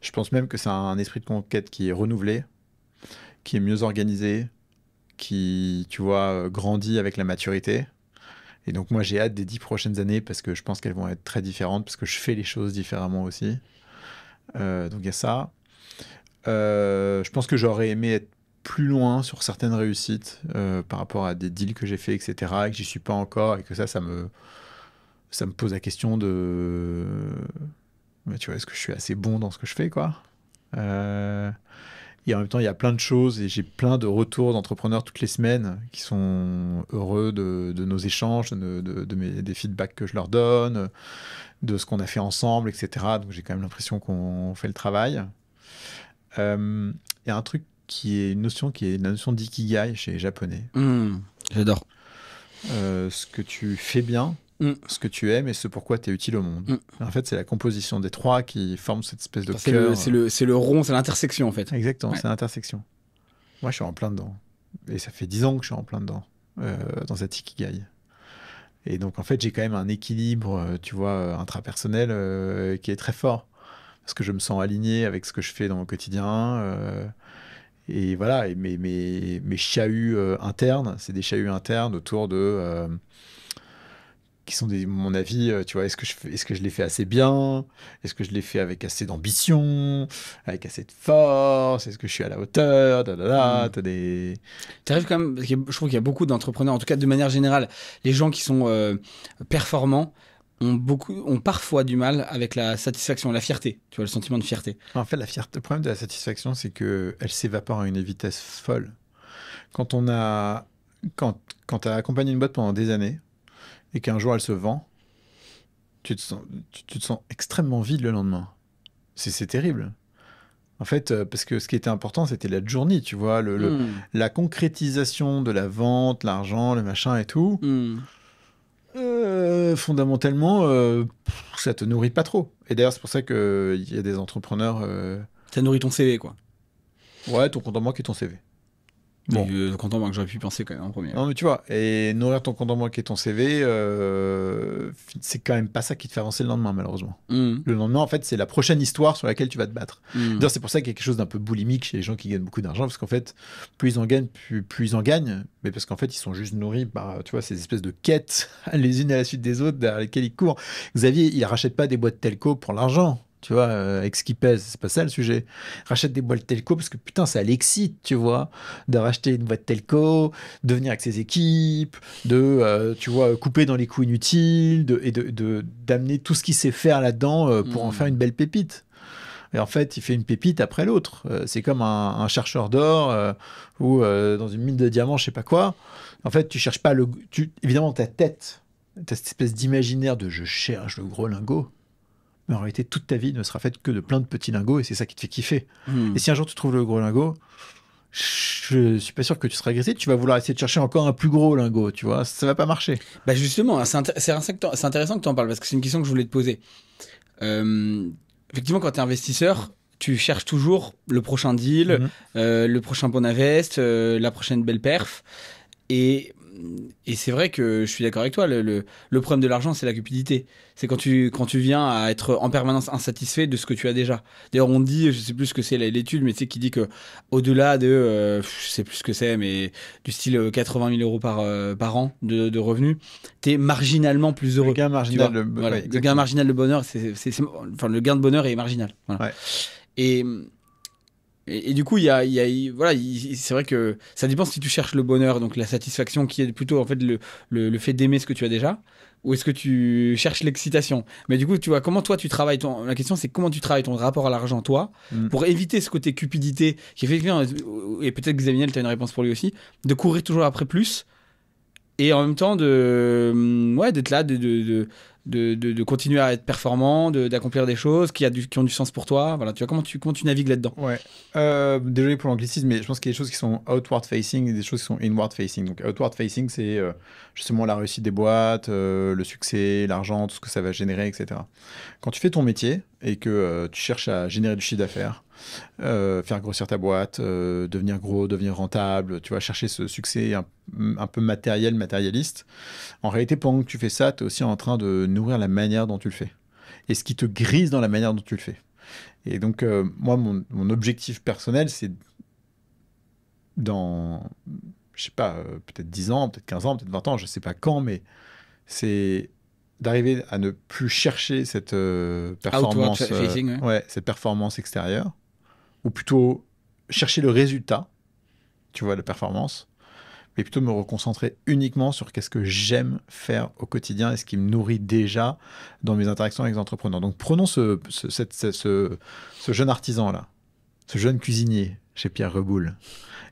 Je pense même que c'est un esprit de conquête qui est renouvelé, qui est mieux organisé, qui, tu vois, grandit avec la maturité. Et donc moi, j'ai hâte des 10 prochaines années parce que je pense qu'elles vont être très différentes, parce que je fais les choses différemment aussi. Donc il y a ça. Je pense que j'aurais aimé être plus loin sur certaines réussites par rapport à des deals que j'ai fait, etc. Et que j'y suis pas encore et que ça me pose la question de... Mais tu vois, est-ce que je suis assez bon dans ce que je fais, quoi. Et en même temps, il y a plein de choses et j'ai plein de retours d'entrepreneurs toutes les semaines qui sont heureux de nos échanges, des feedbacks que je leur donne, de ce qu'on a fait ensemble, etc. Donc j'ai quand même l'impression qu'on fait le travail. Il y a un truc qui est la notion d'ikigai chez les Japonais. J'adore. Ce que tu fais bien, ce que tu aimes et ce pourquoi tu es utile au monde. En fait, c'est la composition des trois qui forment cette espèce de cœur. C'est le rond, c'est l'intersection en fait. Exactement, c'est l'intersection. Moi, je suis en plein dedans. Et ça fait 10 ans que je suis en plein dedans, dans cet ikigai. Et donc, en fait, j'ai quand même un équilibre, tu vois, intrapersonnel qui est très fort. Parce que je me sens aligné avec ce que je fais dans mon quotidien. Et voilà, et mes chahuts internes, c'est des chahuts internes autour de qui sont mon avis, tu vois, est-ce que je l'ai fait assez bien? Est-ce que je l'ai fait avec assez d'ambition? Avec assez de force? Est-ce que je suis à la hauteur? T'as des... T'arrives quand même, parce que je trouve qu'il y a beaucoup d'entrepreneurs, en tout cas de manière générale, les gens qui sont performants ont parfois du mal avec la satisfaction, la fierté, tu vois, le sentiment de fierté. En fait, la fierté, le problème de la satisfaction, c'est que elle s'évapore à une vitesse folle. Quand on a, quand t'as accompagné une boîte pendant des années et qu'un jour elle se vend, tu te sens extrêmement vide le lendemain. C'est terrible. En fait, parce que ce qui était important, c'était la journée, tu vois, la concrétisation de la vente, l'argent, le machin et tout. Fondamentalement, ça te nourrit pas trop. Et d'ailleurs, c'est pour ça qu'il y a des entrepreneurs. Ça nourrit ton CV, quoi. Ouais, ton compte en banque et ton CV. Bon. Content moi, que j'aurais pu penser quand même en premier. Non, mais tu vois, et nourrir ton compte en banque et ton CV, c'est quand même pas ça qui te fait avancer le lendemain, malheureusement. Le lendemain, en fait, c'est la prochaine histoire sur laquelle tu vas te battre. D'ailleurs, c'est pour ça qu'il y a quelque chose d'un peu boulimique chez les gens qui gagnent beaucoup d'argent, parce qu'en fait, plus ils en gagnent, plus ils en gagnent, mais parce qu'en fait, ils sont juste nourris par, tu vois, ces espèces de quêtes, les unes à la suite des autres, derrière lesquelles ils courent. Xavier, il rachète pas des boîtes telco pour l'argent. Tu vois, avec ce qui pèse, c'est pas ça le sujet. Rachète des boîtes telco parce que putain, ça l'excite, tu vois, de racheter une boîte telco, de venir avec ses équipes, tu vois, couper dans les coûts inutiles, d'amener tout ce qu'il sait faire là-dedans pour en faire une belle pépite. Et en fait, il fait une pépite après l'autre. C'est comme un chercheur d'or ou dans une mine de diamants, je sais pas quoi. En fait, tu cherches pas évidemment, ta tête, t'as cette espèce d'imaginaire de je cherche le gros lingot. Mais en réalité, toute ta vie ne sera faite que de plein de petits lingots et c'est ça qui te fait kiffer. Et si un jour tu trouves le gros lingot, je suis pas sûr que tu seras agressé. Tu vas vouloir essayer de chercher encore un plus gros lingot, tu vois. Ça va pas marcher. Bah justement, c'est intéressant que tu en parles parce que c'est une question que je voulais te poser. Effectivement, quand tu es investisseur, tu cherches toujours le prochain deal, le prochain bon invest, la prochaine belle perf. Et c'est vrai que je suis d'accord avec toi, le problème de l'argent, c'est la cupidité. C'est quand tu viens à être en permanence insatisfait de ce que tu as déjà. D'ailleurs, on dit, je sais plus ce que c'est l'étude, mais tu sais, qui dit que au-delà de, je sais plus ce que c'est, mais du style 80 000 € par an de revenus, t'es marginalement plus heureux. Le gain marginal, voilà, le gain marginal de bonheur, enfin, le gain de bonheur est marginal. Voilà. Ouais. Et du coup, voilà, c'est vrai que ça dépend si tu cherches le bonheur, donc la satisfaction, qui est plutôt en fait le fait d'aimer ce que tu as déjà, ou est-ce que tu cherches l'excitation. Mais du coup, tu vois, comment toi tu travailles la question, c'est comment tu travailles ton rapport à l'argent, toi, pour éviter ce côté cupidité qui fait et peut-être que Xavier, tu as une réponse pour lui aussi, de courir toujours après plus, et en même temps d'être là, de continuer à être performant, d'accomplir des choses qui ont du sens pour toi. Voilà, tu vois, comment tu navigues là-dedans? Ouais. Désolé pour l'anglicisme, mais je pense qu'il y a des choses qui sont outward facing et des choses qui sont inward facing. Donc outward facing, c'est justement la réussite des boîtes, le succès, l'argent, tout ce que ça va générer, etc. Quand tu fais ton métier et que tu cherches à générer du chiffre d'affaires, faire grossir ta boîte, devenir gros, devenir rentable, tu vas chercher ce succès un peu matérialiste. En réalité, pendant que tu fais ça, tu es aussi en train de nourrir la manière dont tu le fais. Et ce qui te grise dans la manière dont tu le fais. Et donc, moi, mon objectif personnel, c'est dans, je sais pas, peut-être 10 ans, peut-être 15 ans, peut-être 20 ans, je sais pas quand, mais c'est d'arriver à ne plus chercher cette performance, facing, cette performance extérieure, ou plutôt chercher le résultat, tu vois, la performance, mais plutôt me reconcentrer uniquement sur qu'est-ce que j'aime faire au quotidien et ce qui me nourrit déjà dans mes interactions avec les entrepreneurs. Donc prenons ce jeune artisan-là, ce jeune cuisinier chez Pierre Reboul.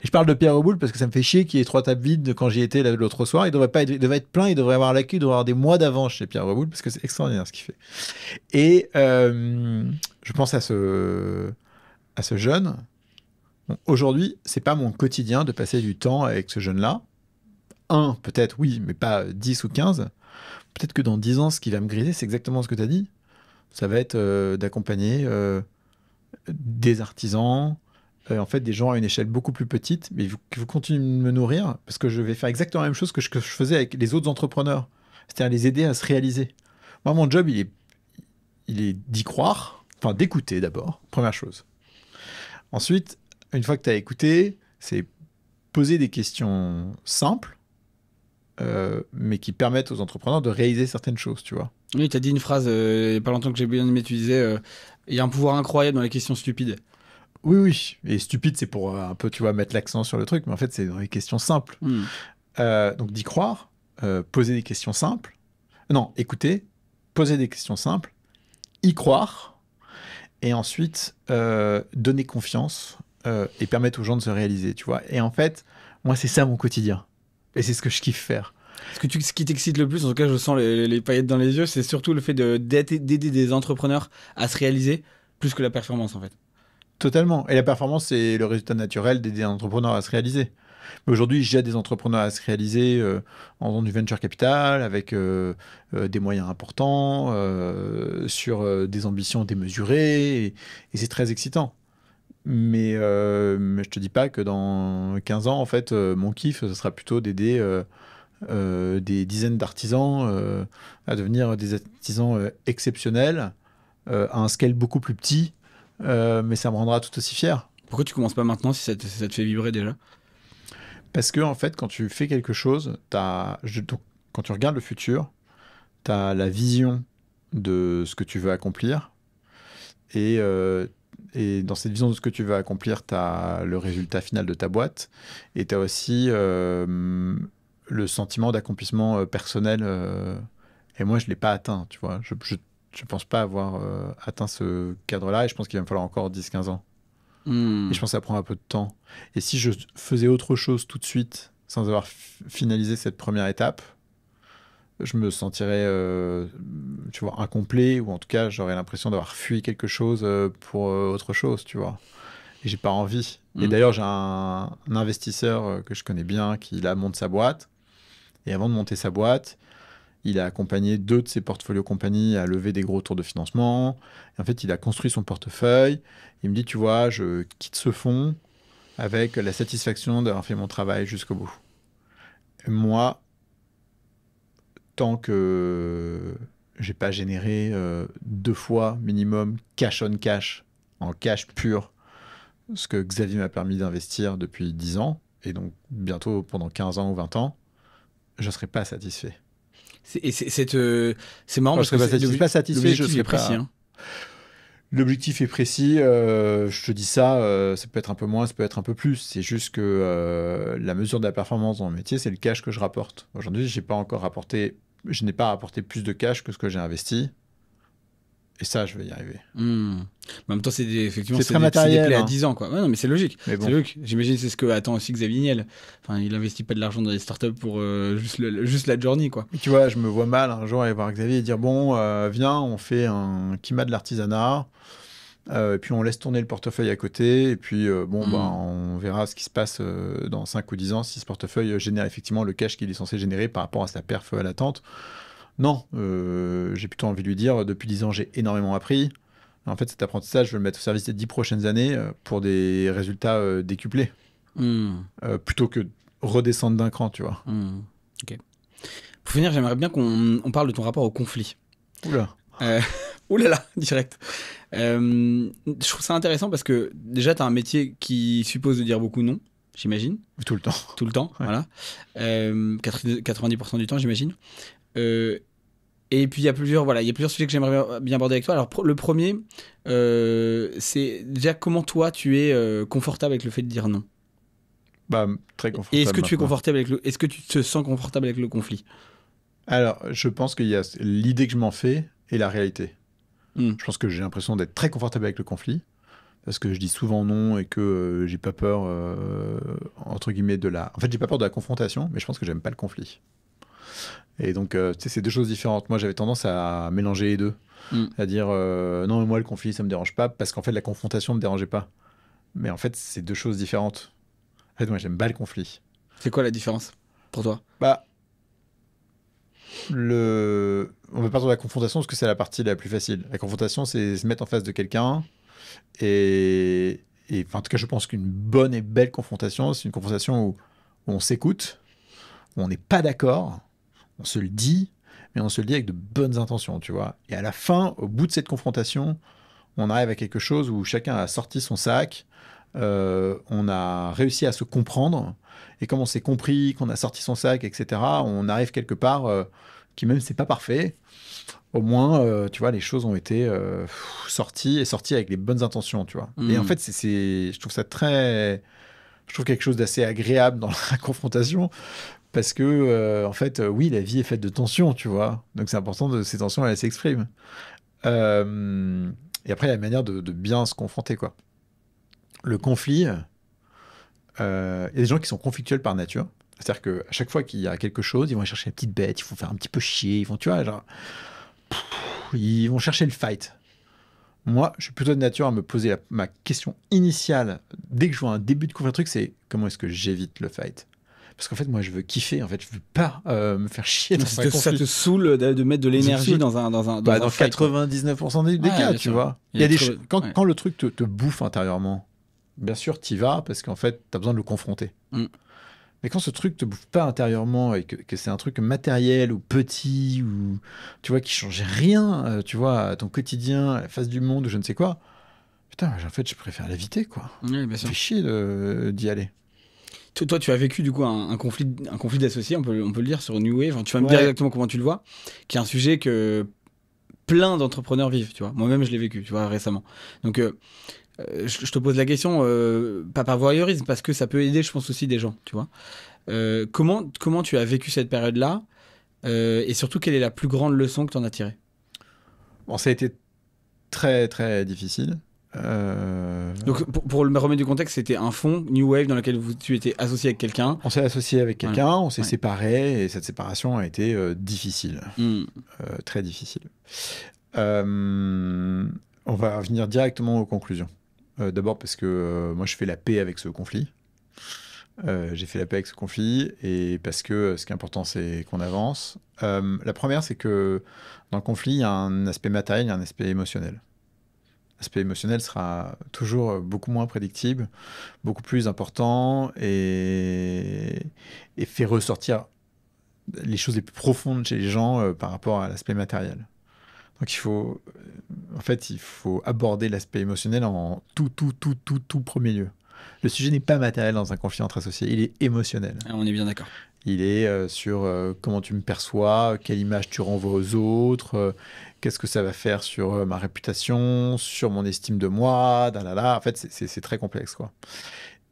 Et je parle de Pierre Reboul parce que ça me fait chier qu'il y ait 3 tables vides quand j'y étais l'autre soir. Il devrait être plein, il devrait avoir l'accueil, il devrait avoir des mois d'avance chez Pierre Reboul parce que c'est extraordinaire ce qu'il fait. Et je pense à ce jeune. Bon, aujourd'hui, c'est pas mon quotidien de passer du temps avec ce jeune-là. Peut-être, oui, mais pas 10 ou 15. Peut-être que dans 10 ans, ce qui va me griser, c'est exactement ce que tu as dit. Ça va être d'accompagner des artisans, en fait, des gens à une échelle beaucoup plus petite, mais qui vont continuer de me nourrir, parce que je vais faire exactement la même chose que je faisais avec les autres entrepreneurs. C'est-à-dire les aider à se réaliser. Moi, mon job, il est d'y croire, enfin d'écouter d'abord, première chose. Ensuite, une fois que tu as écouté, c'est poser des questions simples, mais qui permettent aux entrepreneurs de réaliser certaines choses, tu vois. Oui, tu as dit une phrase il n'y a pas longtemps que j'ai bien aimé. Tu disais il y a un pouvoir incroyable dans les questions stupides. Oui, oui. Et stupide, c'est pour un peu, tu vois, mettre l'accent sur le truc, mais en fait, c'est dans les questions simples. Hmm. Donc, d'y croire, poser des questions simples. Non, écouter, poser des questions simples, y croire, et ensuite donner confiance et permettre aux gens de se réaliser, tu vois. Et en fait, moi, c'est ça mon quotidien. Et c'est ce que je kiffe faire. Ce qui t'excite le plus, en tout cas, je sens les paillettes dans les yeux, c'est surtout le fait d'aider des entrepreneurs à se réaliser plus que la performance, en fait. Totalement. Et la performance, c'est le résultat naturel d'aider un entrepreneur à se réaliser. Mais aujourd'hui, j'aide des entrepreneurs à se réaliser en faisant du venture capital, avec des moyens importants, sur des ambitions démesurées, et c'est très excitant. Mais je te dis pas que dans 15 ans, en fait, mon kiff, ce sera plutôt d'aider des dizaines d'artisans à devenir des artisans exceptionnels, à un scale beaucoup plus petit, mais ça me rendra tout aussi fier. Pourquoi tu commences pas maintenant si ça te fait vibrer déjà? Parce que, en fait, quand tu fais quelque chose, donc, quand tu regardes le futur, tu as la vision de ce que tu veux accomplir. Et dans cette vision de ce que tu veux accomplir, tu as le résultat final de ta boîte. Et tu as aussi le sentiment d'accomplissement personnel. Et moi, je ne l'ai pas atteint, tu vois. Je pense pas avoir atteint ce cadre-là. Et je pense qu'il va me falloir encore 10-15 ans. Hmm. Et je pense que ça prend un peu de temps. Et si je faisais autre chose tout de suite, sans avoir finalisé cette première étape, je me sentirais, tu vois, incomplet, ou en tout cas, j'aurais l'impression d'avoir fui quelque chose pour autre chose, tu vois. Et j'ai pas envie. Et d'ailleurs, j'ai un investisseur que je connais bien qui, là, monte sa boîte. Et avant de monter sa boîte, il a accompagné 2 de ses portfolios compagnies à lever des gros tours de financement. Et en fait, il a construit son portefeuille. Il me dit, tu vois, je quitte ce fonds avec la satisfaction d'avoir fait mon travail jusqu'au bout. Et moi, tant que j'ai pas généré 2 fois minimum cash on cash, en cash pur, ce que Xavier m'a permis d'investir depuis 10 ans, et donc bientôt pendant 15 ans ou 20 ans, je ne serai pas satisfait. C'est marrant Enfin, je parce serais que pas satisfait, je l'objectif serais est précis. pas... Hein. L'objectif est précis, je te dis ça, ça peut être un peu moins, ça peut être un peu plus. C'est juste que la mesure de la performance dans le métier, c'est le cash que je rapporte. Aujourd'hui, je n'ai pas rapporté plus de cash que ce que j'ai investi. Et ça, je vais y arriver. Hmm. En même temps, effectivement, C'est très c'est des matériel, plaies à hein. 10 ans, quoi. Ouais, non, mais c'est logique. Mais bon. C'est logique. J'imagine que c'est ce que attend aussi Xavier Niel. Enfin, il investit pas de l'argent dans des startups pour juste la journey, quoi. Mais tu vois, je me vois mal un jour aller voir Xavier et dire bon, viens, on fait un Kima de l'artisanat, et puis on laisse tourner le portefeuille à côté, et puis bon, bah, on verra ce qui se passe dans 5 ou 10 ans si ce portefeuille génère effectivement le cash qu'il est censé générer par rapport à sa perf à l'attente. Non, j'ai plutôt envie de lui dire depuis 10 ans, j'ai énormément appris. En fait, cet apprentissage, je vais le mettre au service des 10 prochaines années pour des résultats décuplés, plutôt que redescendre d'un cran, tu vois. Ok. Pour finir, j'aimerais bien qu'on parle de ton rapport au conflit. Oula. Ouh là là, direct. Je trouve ça intéressant parce que déjà, tu as un métier qui suppose de dire beaucoup non, j'imagine. Tout le temps. Tout le temps, Ouais. voilà. 90% du temps, j'imagine. Et puis il y a plusieurs sujets que j'aimerais bien aborder avec toi. Alors le premier, c'est déjà comment toi tu es confortable avec le fait de dire non. Bah, très confortable. Et est-ce que tu es maintenant. confortable est-ce que tu te sens confortable avec le conflit? Alors, je pense qu'il y a l'idée que je m'en fais et la réalité. Hmm. Je pense que j'ai l'impression d'être très confortable avec le conflit, parce que je dis souvent non et que j'ai pas peur, entre guillemets, En fait, j'ai pas peur de la confrontation, mais je pense que j'aime pas le conflit. Et donc, tu sais, c'est 2 choses différentes. Moi, j'avais tendance à mélanger les deux. À dire, non, mais moi, le conflit, ça me dérange pas, parce qu'en fait, la confrontation me dérangeait pas. Mais en fait, c'est 2 choses différentes. En fait, moi, j'aime pas le conflit. C'est quoi la différence pour toi? Bah, on va partir de la confrontation parce que c'est la partie la plus facile. La confrontation, c'est se mettre en face de quelqu'un. Enfin, en tout cas, je pense qu'une bonne et belle confrontation, c'est une confrontation où on s'écoute, où on n'est pas d'accord, on se le dit, mais on se le dit avec de bonnes intentions, tu vois. Et à la fin, au bout de cette confrontation, on arrive à quelque chose où chacun a sorti son sac, on a réussi à se comprendre, et comme on s'est compris, qu'on a sorti son sac, etc., on arrive quelque part qui, même si c'est pas parfait, au moins, tu vois, les choses ont été sorties avec les bonnes intentions, tu vois. Et en fait, je trouve ça je trouve quelque chose d'assez agréable dans la confrontation, parce que, en fait, oui, la vie est faite de tensions, tu vois. Donc c'est important que ces tensions, elles s'expriment. Et après, il y a une manière de bien se confronter, quoi. Le conflit, il y a des gens qui sont conflictuels par nature. C'est-à-dire qu'à chaque fois qu'il y a quelque chose, ils vont aller chercher la petite bête, il faut faire un petit peu chier, ils vont, tu vois, genre, ils vont chercher le fight. Moi, je suis plutôt de nature à me poser ma question initiale dès que je vois un début de couvrir truc, c'est comment est-ce que j'évite le fight? Parce qu'en fait, moi, je veux kiffer. En fait, je veux pas me faire chier dans un conflit. Ça te saoule de mettre de l'énergie dans un fight, 99% des cas, tu vois. Quand le truc te bouffe intérieurement, bien sûr, t'y vas parce qu'en fait, t'as besoin de le confronter. Mais quand ce truc te bouffe pas intérieurement et que c'est un truc matériel ou petit ou tu vois qui change rien, tu vois, à ton quotidien, à la face du monde ou je ne sais quoi, putain, en fait, je préfère l'éviter, quoi. Oui, bien sûr. Ça fait chier d'y aller. Toi, tu as vécu du coup un conflit d'associés, on peut le dire, sur New Wave. Tu vas me dire exactement comment tu le vois, qui est un sujet que plein d'entrepreneurs vivent, tu vois. Moi-même, je l'ai vécu, tu vois, récemment. Donc, je te pose la question, pas par voyeurisme, parce que ça peut aider, je pense, aussi des gens, tu vois. Comment tu as vécu cette période-là, et surtout, quelle est la plus grande leçon que tu en as tirée? Bon, ça a été très, très difficile. Donc, pour le remettre du contexte, c'était un fonds New Wave dans lequel tu étais associé avec quelqu'un. On s'est associé avec quelqu'un, on s'est séparés, et cette séparation a été difficile. Très difficile. On va venir directement aux conclusions. D'abord parce que moi, je fais la paix avec ce conflit. J'ai fait la paix avec ce conflit, et parce que ce qui est important, c'est qu'on avance. La première, c'est que dans le conflit, il y a un aspect matériel, il y a un aspect émotionnel. L'aspect émotionnel sera toujours beaucoup moins prédictible, beaucoup plus important, et fait ressortir les choses les plus profondes chez les gens par rapport à l'aspect matériel. Donc il faut aborder l'aspect émotionnel en tout premier lieu. Le sujet n'est pas matériel dans un conflit entre associés, il est émotionnel. On est bien d'accord. Il est sur comment tu me perçois, quelle image tu renvoies aux autres, qu'est-ce que ça va faire sur ma réputation, sur mon estime de moi, En fait, c'est très complexe, quoi.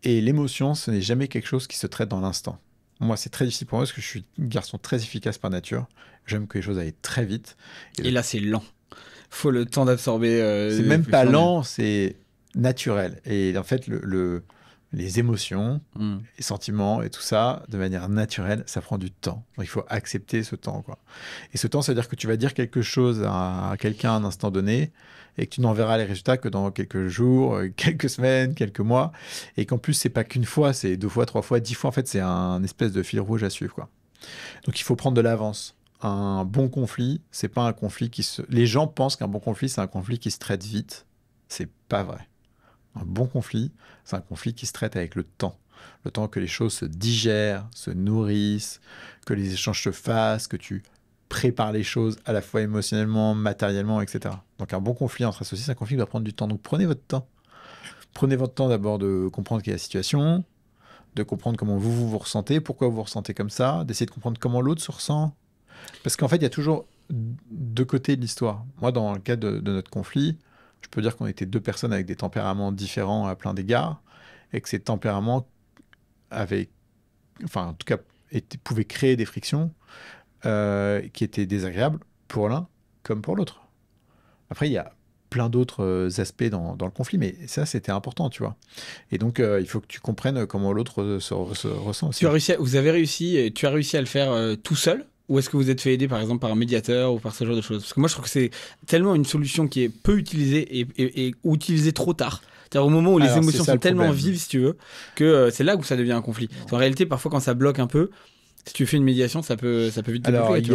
Et l'émotion, ce n'est jamais quelque chose qui se traite dans l'instant. Moi, c'est très difficile pour moi parce que je suis un garçon très efficace par nature. J'aime que les choses aillent très vite. Et là, c'est lent. Faut le temps d'absorber. C'est même pas lent, c'est naturel. Et en fait, les émotions, les sentiments et tout ça, de manière naturelle, ça prend du temps. Donc, il faut accepter ce temps, quoi. Et ce temps, ça veut dire que tu vas dire quelque chose à quelqu'un à un instant donné et que tu n'en verras les résultats que dans quelques jours, quelques semaines, quelques mois. Et qu'en plus, c'est pas qu'une fois, c'est 2 fois, 3 fois, 10 fois. En fait, c'est un espèce de fil rouge à suivre, quoi. Donc, il faut prendre de l'avance. Un bon conflit, c'est pas un conflit Les gens pensent qu'un bon conflit, c'est un conflit qui se traite vite. C'est pas vrai. Un bon conflit, c'est un conflit qui se traite avec le temps. Le temps que les choses se digèrent, se nourrissent, que les échanges se fassent, que tu prépares les choses à la fois émotionnellement, matériellement, etc. Donc un bon conflit entre associés, c'est un conflit qui doit prendre du temps. Donc prenez votre temps. Prenez votre temps d'abord de comprendre quelle est la situation, de comprendre comment vous ressentez, pourquoi vous vous ressentez comme ça, d'essayer de comprendre comment l'autre se ressent. Parce qu'en fait, il y a toujours 2 côtés de l'histoire. Moi, dans le cas de notre conflit, je peux dire qu'on était 2 personnes avec des tempéraments différents à plein d'égards, et que ces tempéraments avaient, enfin, en tout cas, pouvaient créer des frictions qui étaient désagréables pour l'un comme pour l'autre. Après, il y a plein d'autres aspects dans le conflit, mais ça, c'était important, tu vois. Et donc, il faut que tu comprennes comment l'autre se ressent aussi. Tu as réussi à le faire tout seul? Ou est-ce que vous êtes fait aider, par exemple, par un médiateur ou par ce genre de choses? Parce que moi, je trouve que c'est tellement une solution qui est peu utilisée et ou utilisée trop tard. C'est-à-dire au moment où les émotions sont tellement vives, si tu veux, que c'est là où ça devient un conflit. En réalité, parfois, quand ça bloque un peu, si tu fais une médiation, ça peut vite te bloquer. Il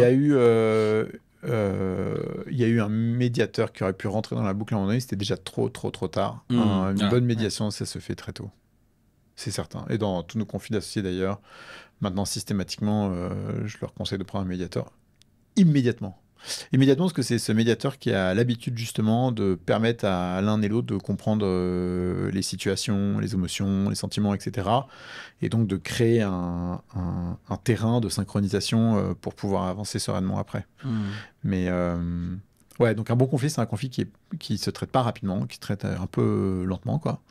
y a eu un médiateur qui aurait pu rentrer dans la boucle à un moment donné, c'était déjà trop tard. Une bonne médiation, ça se fait très tôt. C'est certain. Et dans tous nos conflits d'associés d'ailleurs, maintenant systématiquement, je leur conseille de prendre un médiateur immédiatement. Immédiatement, parce que c'est ce médiateur qui a l'habitude justement de permettre à l'un et l'autre de comprendre les situations, les émotions, les sentiments, etc. Et donc de créer un terrain de synchronisation pour pouvoir avancer sereinement après. Mais ouais, donc un bon conflit, c'est un conflit qui se traite pas rapidement, qui se traite un peu lentement, quoi,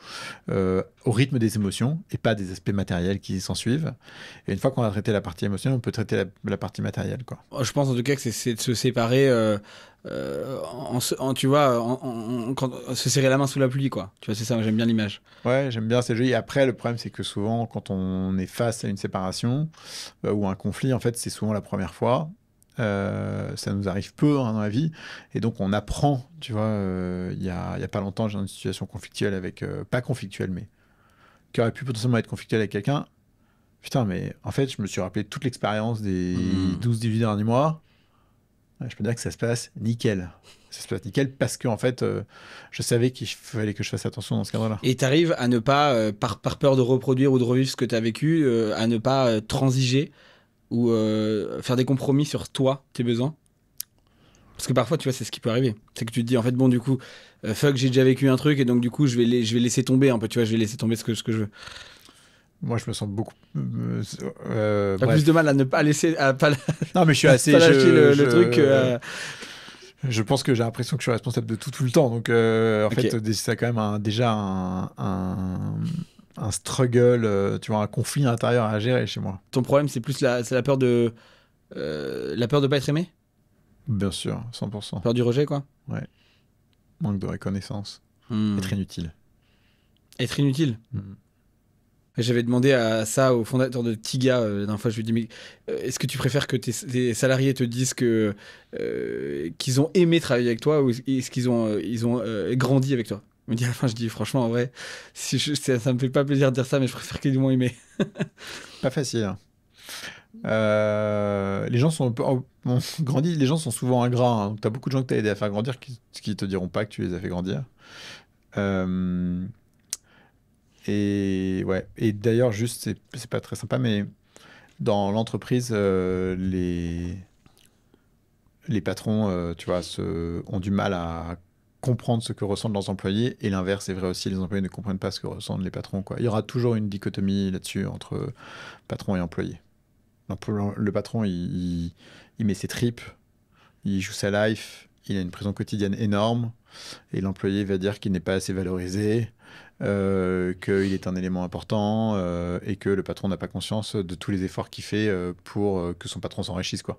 au rythme des émotions et pas des aspects matériels qui s'en suivent. Et une fois qu'on a traité la partie émotionnelle, on peut traiter la partie matérielle, quoi. Je pense en tout cas que c'est de se séparer, tu vois, se serrer la main sous la pluie, quoi. Tu vois, c'est ça, j'aime bien l'image. Ouais, j'aime bien ces jeux. Et après, le problème, c'est que souvent, quand on est face à une séparation ou un conflit, en fait, c'est souvent la première fois. Ça nous arrive peu dans la vie. Et donc, on apprend, tu vois. Il y a pas longtemps, j'ai eu une situation conflictuelle avec... pas conflictuelle, mais qui aurait pu potentiellement être conflictuelle avec quelqu'un. Putain, mais en fait, je me suis rappelé toute l'expérience des 12-18 derniers mois. Ouais, je peux dire que ça se passe nickel. Ça se passe nickel parce que en fait, je savais qu'il fallait que je fasse attention dans ce cadre-là. Et t'arrives à ne pas, par peur de reproduire ou de revivre ce que t'as vécu, à ne pas transiger ou faire des compromis sur toi, tes besoins. Parce que parfois, tu vois, c'est ce qui peut arriver. C'est que tu te dis, en fait, bon, du coup, fuck, j'ai déjà vécu un truc et donc, du coup, je vais laisser tomber un peu, tu vois, je vais laisser tomber ce que je veux. Moi, je me sens beaucoup. T'as plus de mal à ne pas laisser, à pas, Non, mais je suis assez. pas lâcher le truc. Je pense que j'ai l'impression que je suis responsable de tout le temps. Donc, en Ok. fait, c'est quand même déjà un struggle, tu vois, un conflit intérieur à gérer chez moi. Ton problème, c'est plus c'est la peur de pas être aimé, Bien sûr, 100%. peur du rejet, quoi. Ouais. Manque de reconnaissance. Hmm. Être inutile. Être inutile. J'avais demandé ça au fondateur de Tiga la dernière fois. Je lui ai dit, mais est-ce que tu préfères que tes salariés te disent qu'ils ont aimé travailler avec toi ou est-ce qu'ils ont, grandi avec toi? Il me dit à la fin, je dis franchement, en vrai, ça me fait pas plaisir de dire ça, mais je préfère qu'ils m'ont aimé. Pas facile, hein. Les gens sont un peu, on grandit, les gens sont souvent ingrats, hein. Tu as beaucoup de gens que tu as aidé à faire grandir qui te diront pas que tu les as fait grandir. Euh, et ouais. Et d'ailleurs, juste, c'est pas très sympa, mais dans l'entreprise, les patrons, tu vois, ont du mal à comprendre ce que ressentent leurs employés. Et l'inverse est vrai aussi, les employés ne comprennent pas ce que ressentent les patrons, quoi. Il y aura toujours une dichotomie là-dessus entre patron et employé. Le patron, il met ses tripes, il joue sa life, il a une pression quotidienne énorme, et l'employé va dire qu'il n'est pas assez valorisé, qu'il est un élément important, et que le patron n'a pas conscience de tous les efforts qu'il fait pour que son patron s'enrichisse, quoi.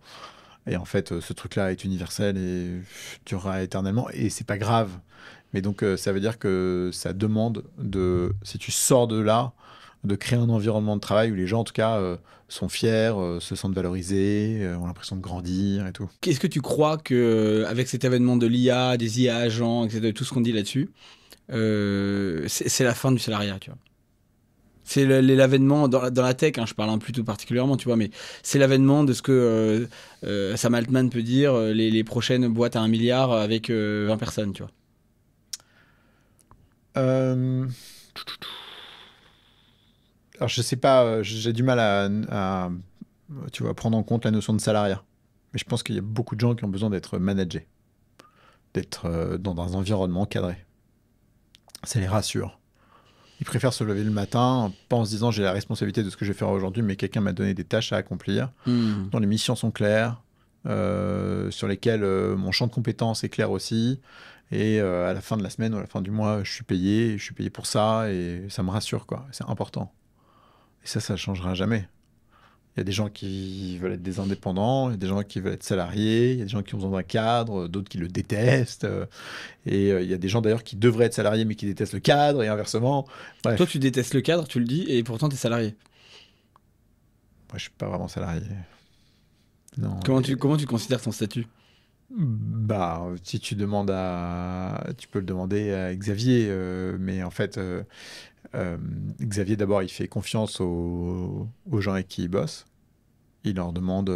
Et en fait, ce truc-là est universel et durera éternellement, et c'est pas grave. Mais donc, ça veut dire que ça demande si tu sors de là, de créer un environnement de travail où les gens, en tout cas, sont fiers, se sentent valorisés, ont l'impression de grandir et tout. Est-ce que tu crois que avec cet événement de l'IA, des IA agents, etc., tout ce qu'on dit là-dessus, c'est la fin du salariat, tu vois? C'est l'avènement dans la tech, hein, je parle plutôt particulièrement, tu vois, mais c'est l'avènement de ce que Sam Altman peut dire, les prochaines boîtes à 1 milliard avec 20 personnes, tu vois. Euh, Alors, je sais pas, j'ai du mal tu vois, prendre en compte la notion de salariat. Mais je pense qu'il y a beaucoup de gens qui ont besoin d'être managés, d'être dans un environnement cadré. Ça les rassure. Ils préfèrent se lever le matin, pas en se disant j'ai la responsabilité de ce que je vais faire aujourd'hui, mais quelqu'un m'a donné des tâches à accomplir, dont les missions sont claires, sur lesquelles mon champ de compétences est clair aussi. Et à la fin de la semaine ou à la fin du mois, je suis payé pour ça, et ça me rassure, quoi. C'est important. Et ça ne changera jamais. Il y a des gens qui veulent être des indépendants, il y a des gens qui veulent être salariés, il y a des gens qui ont besoin d'un cadre, d'autres qui le détestent. Et il y a des gens d'ailleurs qui devraient être salariés mais qui détestent le cadre et inversement. Bref. Toi, tu détestes le cadre, tu le dis, et pourtant, tu es salarié. Moi, je suis pas vraiment salarié. Non. Comment tu considères ton statut? Bah, si tu demandes tu peux le demander à Xavier, mais en fait, Xavier d'abord, il fait confiance aux gens avec qui il bosse. Il leur demande.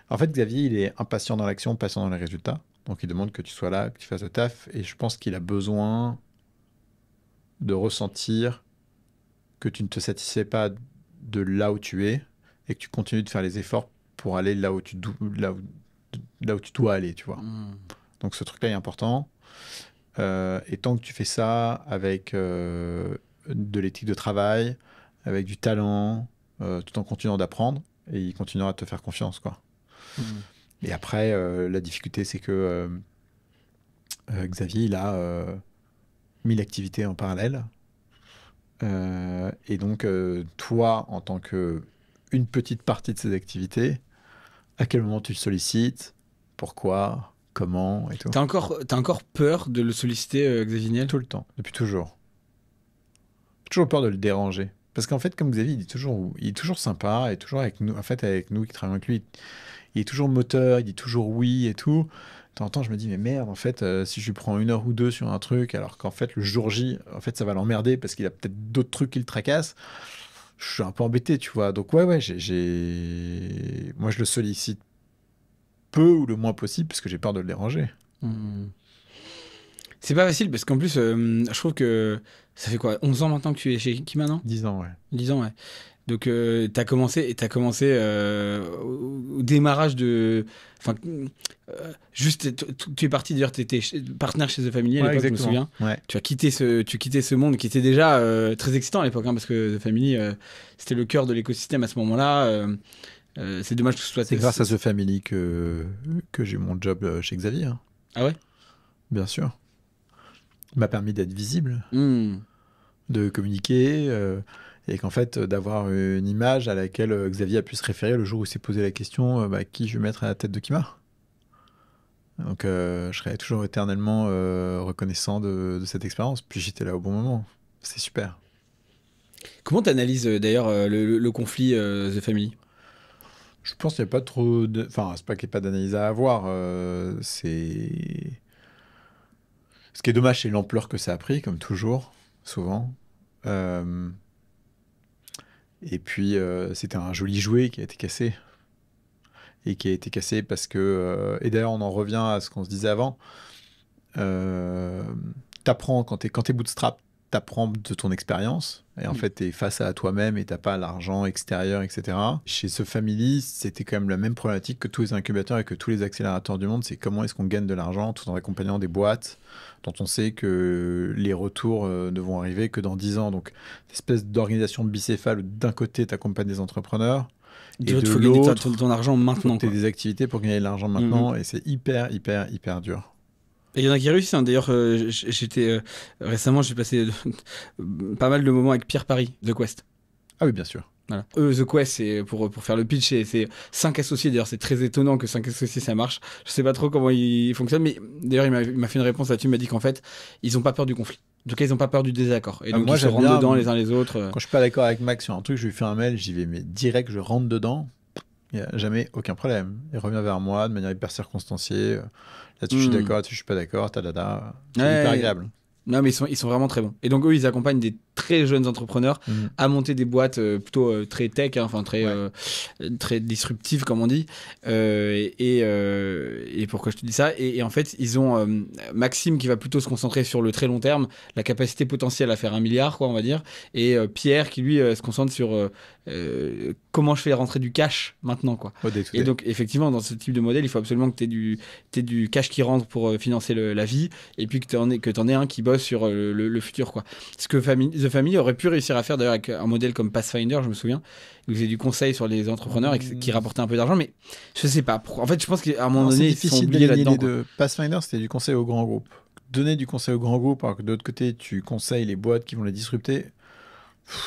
En fait, Xavier, il est impatient dans l'action, patient dans les résultats. Donc, il demande que tu sois là, que tu fasses le taf. Et je pense qu'il a besoin de ressentir que tu ne te satisfais pas de là où tu es et que tu continues de faire les efforts pour aller là où là où tu dois aller, tu vois. Donc ce truc-là est important. Et tant que tu fais ça avec de l'éthique de travail, avec du talent, tout en continuant d'apprendre, et il continuera à te faire confiance, quoi. Et après, la difficulté, c'est que Xavier, il a 1000 activités en parallèle. Et donc, toi, en tant qu'une petite partie de ces activités, à quel moment tu le sollicites, pourquoi, comment et tout. T'as encore peur de le solliciter, Xavier Niel? Tout le temps, depuis toujours. J'ai toujours peur de le déranger. Parce qu'en fait, comme Xavier, il est toujours sympa, et toujours avec nous, en fait, avec nous qui travaillons avec lui, il est toujours moteur, il dit toujours oui et tout. De temps en temps, je me dis, mais merde, en fait, si je lui prends 1 heure ou 2 sur un truc, alors qu'en fait, le jour J, en fait, ça va l'emmerder parce qu'il a peut-être d'autres trucs qui le tracassent, je suis un peu embêté, tu vois. Donc, ouais, moi, je le sollicite peu ou le moins possible parce que j'ai peur de le déranger. C'est pas facile parce qu'en plus, je trouve que ça fait quoi, 11 ans maintenant que tu es chez qui maintenant? 10 ans, ouais. 10 ans, ouais. Donc, t'as commencé au démarrage de. Enfin, juste, tu es parti, d'ailleurs, tu étais partenaire chez The Family à l'époque, je me souviens. Ouais. Tu quittais ce monde qui était déjà très excitant à l'époque, hein, parce que The Family, c'était le cœur de l'écosystème à ce moment-là. C'est dommage que ce soit. C'est grâce à The Family que j'ai eu mon job chez Xavier. Hein. Ah ouais? Bien sûr. Il m'a permis d'être visible, de communiquer, et qu'en fait, d'avoir une image à laquelle Xavier a pu se référer le jour où il s'est posé la question qui je vais mettre à la tête de Kima. Donc, je serai toujours éternellement reconnaissant de cette expérience. Puis j'étais là au bon moment. C'est super. Comment t'analyses d'ailleurs le conflit The Family? Je pense qu'il n'y a pas trop de... Enfin, c'est pas qu'il n'y ait pas d'analyse à avoir. Ce qui est dommage, c'est l'ampleur que ça a pris, comme toujours, souvent. Et puis, c'était un joli jouet qui a été cassé. Et qui a été cassé parce que... et d'ailleurs, on en revient à ce qu'on se disait avant. T'apprends, quand t'es bootstrap, t'apprends de ton expérience. Et en fait, t'es face à toi-même et t'as pas l'argent extérieur, etc. Chez The Family, c'était quand même la même problématique que tous les incubateurs et que tous les accélérateurs du monde. C'est comment est-ce qu'on gagne de l'argent tout en accompagnant des boîtes dont on sait que les retours ne vont arriver que dans 10 ans. Donc, cette espèce d'organisation bicéphale où d'un côté, t'accompagnes des entrepreneurs et de faut l'autre, gagner ton argent maintenant. t'as des activités pour gagner de l'argent maintenant. Et c'est hyper, hyper, hyper dur. Et il y en a qui réussissent, hein. D'ailleurs, récemment, j'ai passé pas mal de moments avec Pierre Paris, The Quest. Ah oui, bien sûr. Voilà. The Quest, c'est pour faire le pitch, c'est 5 associés. D'ailleurs, c'est très étonnant que 5 associés, ça marche. Je sais pas trop comment ils fonctionnent, mais d'ailleurs, il m'a fait une réponse là-dessus. Il m'a dit qu'en fait, ils ont pas peur du conflit. En tout cas, ils ont pas peur du désaccord. Et donc, moi, ils se rentrent bien, dedans les uns les autres. Quand je suis pas d'accord avec Max sur un truc, je lui fais un mail, j'y vais, mais direct, je rentre dedans. Il n'y a jamais aucun problème. Il revient vers moi de manière hyper circonstanciée. Là-dessus, je suis d'accord, là-dessus, je suis pas d'accord. C'est hyper agréable. Non, mais ils sont vraiment très bons. Et donc, eux, ils accompagnent des très jeunes entrepreneurs à monter des boîtes plutôt très tech, hein, enfin très disruptives, comme on dit. Et pourquoi je te dis ça? Et en fait, ils ont Maxime qui va plutôt se concentrer sur le très long terme, la capacité potentielle à faire 1 milliard, quoi, on va dire. Et Pierre qui, lui, se concentre sur comment je fais rentrer du cash maintenant, quoi. Et donc, effectivement, dans ce type de modèle, il faut absolument que tu aies du cash qui rentre pour financer la vie, et puis que tu en aies un qui bosse sur le futur, quoi. Ce que The Family aurait pu réussir à faire d'ailleurs avec un modèle comme Pathfinder, je me souviens, où j'ai du conseil sur les entrepreneurs et qui rapportait un peu d'argent, mais je sais pas. En fait, je pense qu'à un moment donné, ils sont oubliés là-dedans. De Pathfinder, c'était du conseil aux grands groupes. Donner du conseil aux grands groupes, alors que de l'autre côté, tu conseilles les boîtes qui vont les disrupter.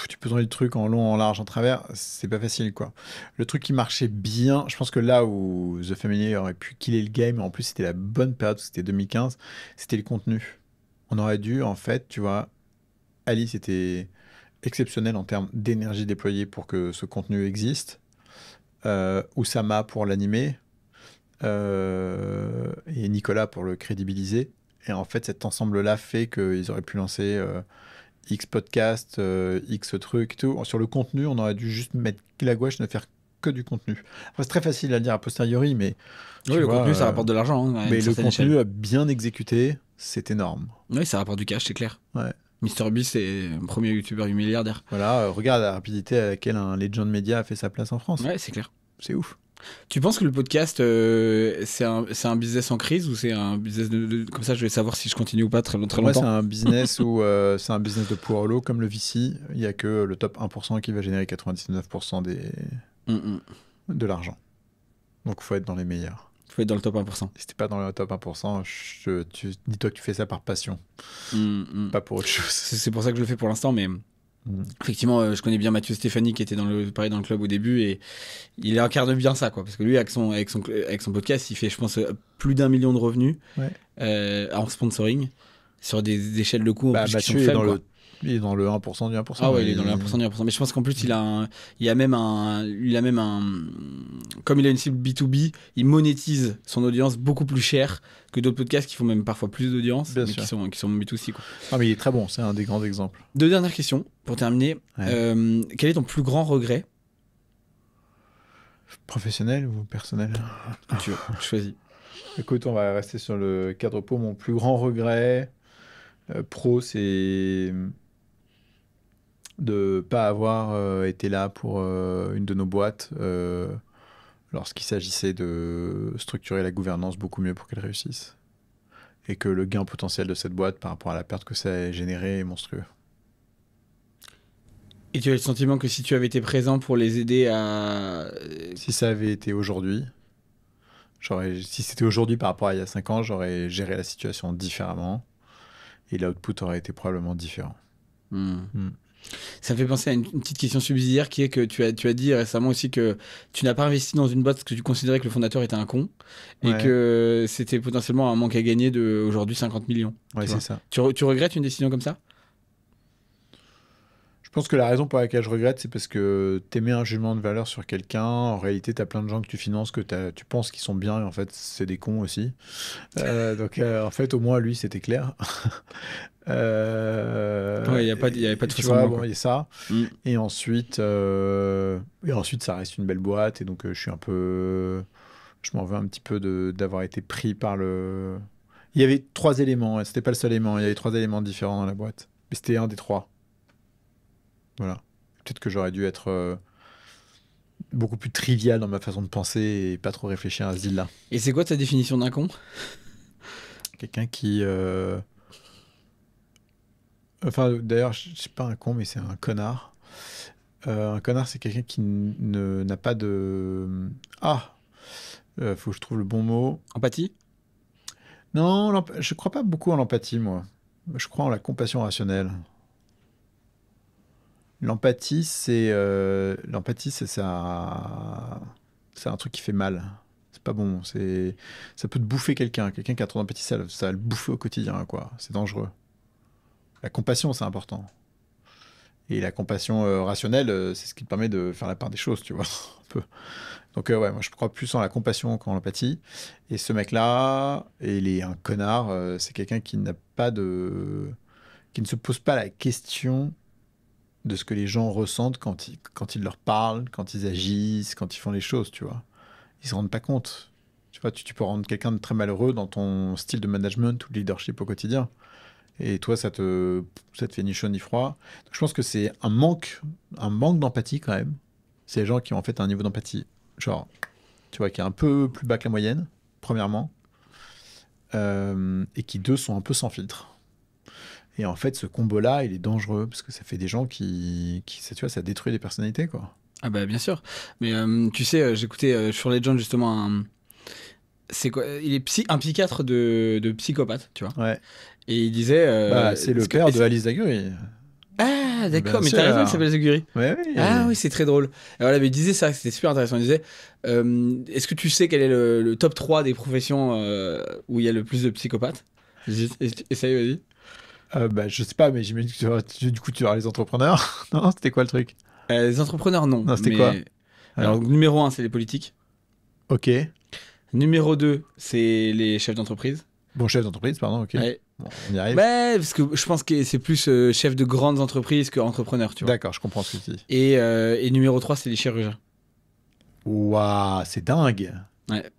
Tu peux donner le truc en long, en large, en travers, c'est pas facile, quoi. Le truc qui marchait bien, je pense que là où The Family aurait pu killer le game, en plus c'était la bonne période, c'était 2015, c'était le contenu. On aurait dû, en fait, tu vois, Alice était exceptionnel en termes d'énergie déployée pour que ce contenu existe. Oussama pour l'animer. Et Nicolas pour le crédibiliser. Et en fait, cet ensemble-là fait qu'ils auraient pu lancer X podcast, X truc et tout. Sur le contenu, on aurait dû juste mettre la gouache, ne faire que du contenu. Après, c'est très facile à dire a posteriori, mais... Oui, le contenu, ça rapporte de l'argent. Hein, mais le contenu bien exécuté, c'est énorme. Oui, ça rapporte du cash, c'est clair. Ouais. MrBeast, c'est un premier youtubeur milliardaire. Voilà, regarde la rapidité à laquelle un Legend Media a fait sa place en France. Ouais, c'est clair. C'est ouf. Tu penses que le podcast, c'est un business en crise ou c'est un business comme ça, je vais savoir si je continue ou pas très Pour moi, c'est longtemps. un business où c'est un business de poids au lot comme le VC. Il n'y a que le top 1% qui va générer 99% de l'argent. Donc, il faut être dans les meilleurs. Faut être dans le top 1%. Si t'es pas dans le top 1%, dis-toi que tu fais ça par passion, pas pour autre chose. C'est pour ça que je le fais pour l'instant, mais Mm. effectivement, je connais bien Mathieu Stéphanie qui était pareil dans le club au début et il incarne bien ça, quoi. Parce que lui, avec son podcast, il fait, je pense, plus d'1 million de revenus Ouais. en sponsoring sur des échelles de coûts en Bah, plus qui sont Mathieu est faibles, dans quoi. il est dans le 1% du 1%. Ah ouais, il est dans le 1% du 1%. Mais je pense qu'en plus, il a même un, comme il a une cible B2B, il monétise son audience beaucoup plus cher que d'autres podcasts qui font même parfois plus d'audience, Bien mais sûr. qui sont B2C, quoi. Ah, mais il est très bon, c'est un des grands exemples. Deux dernières questions pour terminer. Ouais. Quel est ton plus grand regret? Professionnel ou personnel? Tu choisis. Écoute, on va rester sur le cadre pro. Mon plus grand regret pro, c'est de pas avoir été là pour une de nos boîtes lorsqu'il s'agissait de structurer la gouvernance beaucoup mieux pour qu'elle réussisse. Et que le gain potentiel de cette boîte par rapport à la perte que ça a généré est monstrueux. Et tu as le sentiment que si tu avais été présent pour les aider à... Si ça avait été aujourd'hui, si c'était aujourd'hui par rapport à il y a 5 ans, j'aurais géré la situation différemment et l'output aurait été probablement différent. Hmm. Mm. Ça me fait penser à une petite question subsidiaire qui est que tu as dit récemment aussi que tu n'as pas investi dans une boîte parce que tu considérais que le fondateur était un con et Ouais. que c'était potentiellement un manque à gagner de aujourd'hui 50 millions. Ouais, tu c'est vois. ça. Tu regrettes une décision comme ça? Je pense que la raison pour laquelle je regrette, c'est parce que t'émets un jugement de valeur sur quelqu'un. En réalité, t'as plein de gens que tu finances tu penses qu'ils sont bien, et en fait, c'est des cons aussi. Donc, en fait, au moins, lui, c'était clair. Ouais, il y avait pas de tu faux vois, semblant, bon, quoi. il y a ça. Mm. Et ensuite, ça reste une belle boîte. Et donc, je suis un peu. Je m'en veux un petit peu d'avoir été pris par le. Il y avait 3 éléments. C'était pas le seul élément. Il y avait 3 éléments différents dans la boîte. Mais c'était un des 3. Voilà. Peut-être que j'aurais dû être beaucoup plus trivial dans ma façon de penser et pas trop réfléchir à ce deal-là. Et c'est quoi ta définition d'un con? Quelqu'un qui. Enfin, d'ailleurs, je suis pas un con, mais c'est un connard. Un connard, c'est quelqu'un qui n'a pas de. Ah, faut que je trouve le bon mot. Empathie? Non, je crois pas beaucoup en l'empathie, moi. Je crois en la compassion rationnelle. L'empathie, c'est ça. C'est un truc qui fait mal. C'est pas bon. Ça peut te bouffer quelqu'un. Quelqu'un qui a trop d'empathie, ça va le bouffer au quotidien, quoi. C'est dangereux. La compassion, c'est important. Et la compassion rationnelle, c'est ce qui te permet de faire la part des choses, tu vois. Un peu. Donc, ouais, moi, je crois plus en la compassion qu'en l'empathie. Et ce mec-là, il est un connard. C'est quelqu'un qui n'a pas de. Qui ne se pose pas la question de ce que les gens ressentent quand ils leur parlent, quand ils agissent, quand ils font les choses, tu vois. Ils se rendent pas compte. Tu vois, tu peux rendre quelqu'un de très malheureux dans ton style de management ou de leadership au quotidien. Et toi, ça te fait ni chaud ni froid. Donc, je pense que c'est un manque d'empathie quand même. C'est les gens qui ont en fait un niveau d'empathie, genre, tu vois, qui est un peu plus bas que la moyenne, premièrement, et qui, deux, sont un peu sans filtre. Et en fait, ce combo-là, il est dangereux parce que ça fait des gens tu vois, ça détruit les personnalités, quoi. Ah bah bien sûr. Mais tu sais, j'écoutais sur Legend justement c'est quoi? Il est un psychiatre de psychopathe, tu vois. Ouais. Et il disait. C'est le père de Alice Daguerre. Ah d'accord, mais Bien t'as raison, il sûr. s'appelle Zaguri. Ouais, oui. Ah oui, c'est très drôle. Et voilà, mais il disait ça, c'était super intéressant. Il disait est-ce que tu sais quel est le top 3 des professions où il y a le plus de psychopathes? Essaye, vas-y. Je sais pas, mais j'imagine que du coup, tu auras les entrepreneurs. Non, c'était quoi le truc? Les entrepreneurs, non. Non, c'était mais... quoi? Alors, numéro 1, c'est les politiques. Ok. Numéro 2, c'est les chefs d'entreprise. Bon, chef d'entreprise, pardon, ok. Ouais. Bon, on y arrive. Bah, parce que je pense que c'est plus chef de grandes entreprises que entrepreneur, tu vois. D'accord, je comprends ce que tu dis. Et numéro 3, c'est les chirurgiens. Waouh, c'est dingue. Ouais.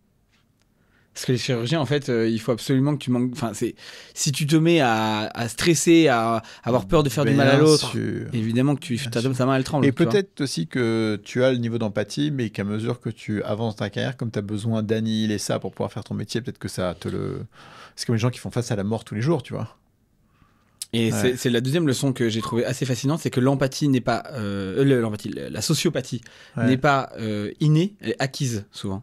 Parce que les chirurgiens, en fait, il faut absolument que tu manques. Enfin, si tu te mets à stresser, à avoir peur de faire du mal à Bien l'autre, sûr. évidemment que ta main, elle tremble. Et tu vois. peut-être aussi que tu as le niveau d'empathie, mais qu'à mesure que tu avances ta carrière, comme tu as besoin d'annihiler ça pour pouvoir faire ton métier, peut-être que ça te le. C'est comme les gens qui font face à la mort tous les jours, tu vois. Et Ouais. c'est la deuxième leçon que j'ai trouvée assez fascinante, c'est que l'empathie n'est pas. La sociopathie n'est Ouais. pas innée, elle est acquise souvent.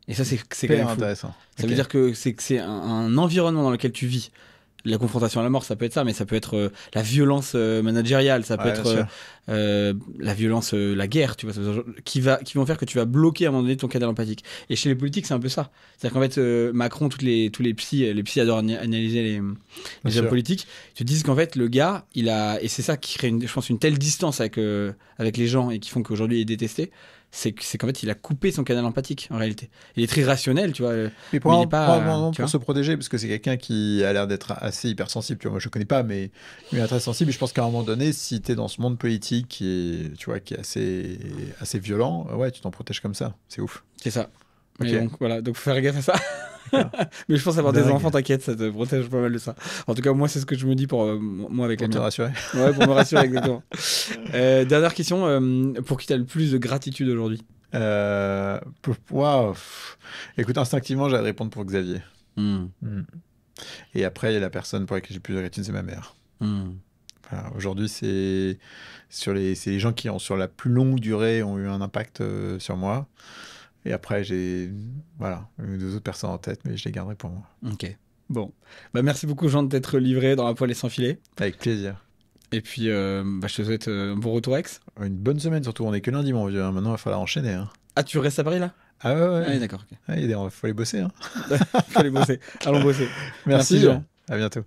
Et ça, c'est quand Hyper même fou. intéressant. Ça Ok. veut dire que c'est un environnement dans lequel tu vis. La confrontation à la mort, ça peut être ça, mais ça peut être la violence managériale, ça peut Ouais, bien être sûr. la violence, la guerre, tu vois, qui vont faire que tu vas bloquer à un moment donné ton canal empathique. Et chez les politiques, c'est un peu ça. C'est-à-dire qu'en fait, Macron, tous les psys adorent analyser Bien les hommes sûr. politiques, te disent qu'en fait, le gars, et c'est ça qui crée, je pense, une telle distance avec les gens et qui font qu'aujourd'hui il est détesté, c'est qu'en fait, il a coupé son canal empathique, en réalité. Il est très rationnel, tu vois, Mais mais il est pas, probablement tu pour vois. se protéger, parce que c'est quelqu'un qui a l'air d'être assez hypersensible. Tu vois, moi, je connais pas, mais il est très sensible. Et je pense qu'à un moment donné, si tu es dans ce monde politique qui est assez violent, ouais, tu t'en protèges comme ça. C'est ouf. C'est ça. Ok, Mais donc voilà, donc faut faire gaffe à ça. d'accord. Mais je pense avoir des enfants, Dingue. t'inquiète, ça te protège pas mal de ça. En tout cas, moi, c'est ce que je me dis pour moi avec les Pour te miens. rassurer. Ouais, pour me rassurer exactement. Dernière question, pour qui t'as le plus de gratitude aujourd'hui? Waouh. Écoute, instinctivement, j'allais répondre pour Xavier. Hmm, Hmm. Et après, il y a la personne pour laquelle j'ai plus de gratitude, c'est ma mère. hmm. Voilà, aujourd'hui, c'est les gens qui ont, sur la plus longue durée, ont eu un impact sur moi. Et après, j'ai voilà, eu deux autres personnes en tête, mais je les garderai pour moi. Ok. Bon. Bah, merci beaucoup, Jean, de t'être livré dans la poêle et sans filet. Avec plaisir. Et puis, bah, je te souhaite un bon retour, Aix. Une bonne semaine surtout, on est que lundi, mon vieux, hein. Maintenant, il va falloir enchaîner, hein. Ah, tu restes à Paris, là? Ah ouais, Ah, ouais. oui, d'accord, ok. Ah, il faut aller bosser, hein. Faut aller bosser. Allons bosser. Merci, Merci, Jean. à bientôt.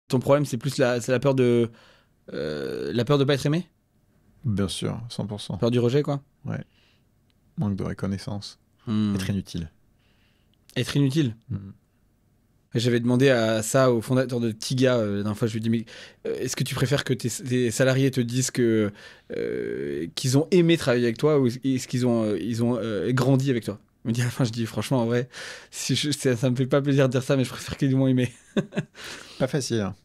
Ton problème, c'est la peur de pas être aimé? Bien sûr, 100%. Peur du rejet, quoi? Ouais, manque de reconnaissance. Hmm. Être inutile. Être inutile. Mm. J'avais demandé à ça au fondateur de Tiga la dernière fois. Je lui ai dit, mais est-ce que tu préfères que tes salariés te disent qu'ils ont aimé travailler avec toi ou est-ce qu'ils ont grandi avec toi? Il me dit à la fin, je dis franchement, en vrai, ça me fait pas plaisir de dire ça, mais je préfère qu'ils m'ont aimé. Pas facile, hein.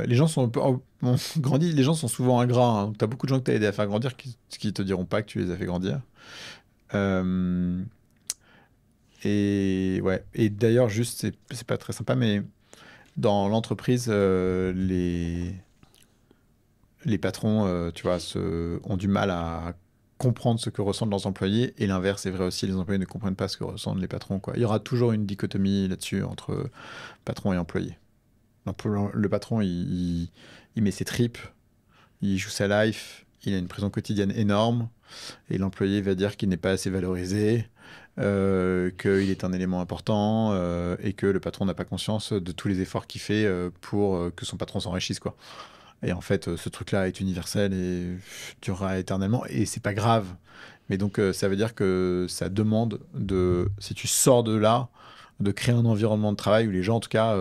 Les gens sont un peu, on grandit, les gens sont souvent ingrats, hein. T'as beaucoup de gens que t'as aidé à faire grandir qui te diront pas que tu les as fait grandir. Euh, et ouais. Et d'ailleurs, juste, c'est pas très sympa, mais dans l'entreprise, les patrons, tu vois, ont du mal à comprendre ce que ressentent leurs employés. Et l'inverse est vrai aussi, les employés ne comprennent pas ce que ressentent les patrons, quoi. Il y aura toujours une dichotomie là-dessus entre patron et employé. Le patron, il met ses tripes, il joue sa life, il a une pression quotidienne énorme, et l'employé va dire qu'il n'est pas assez valorisé, qu'il est un élément important, et que le patron n'a pas conscience de tous les efforts qu'il fait pour que son patron s'enrichisse, quoi. Et en fait, ce truc-là est universel et durera éternellement, et c'est pas grave. Mais donc, ça veut dire que ça demande si tu sors de là, de créer un environnement de travail où les gens, en tout cas,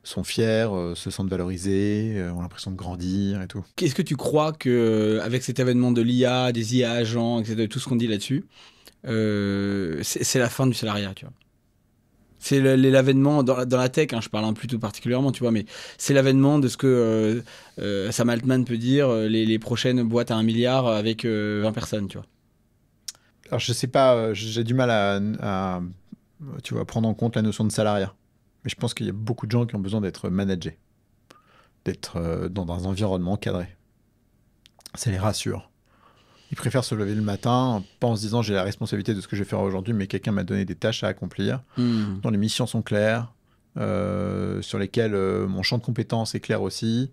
sont fiers, se sentent valorisés, ont l'impression de grandir et tout. Qu'est-ce que tu crois que avec cet avènement de l'IA, des IA agents, etc., tout ce qu'on dit là-dessus, c'est la fin du salariat, tu vois. C'est l'avènement dans la tech, hein, je parle plutôt particulièrement, tu vois, mais c'est l'avènement de ce que Sam Altman peut dire, les prochaines boîtes à 1 milliard avec 20 personnes, tu vois. Alors, je sais pas, j'ai du mal tu vois, prendre en compte la notion de salariat. Mais je pense qu'il y a beaucoup de gens qui ont besoin d'être managés, d'être dans un environnement cadré. Ça les rassure. Ils préfèrent se lever le matin, pas en se disant j'ai la responsabilité de ce que je vais faire aujourd'hui, mais quelqu'un m'a donné des tâches à accomplir, dont les missions sont claires, sur lesquelles mon champ de compétences est clair aussi.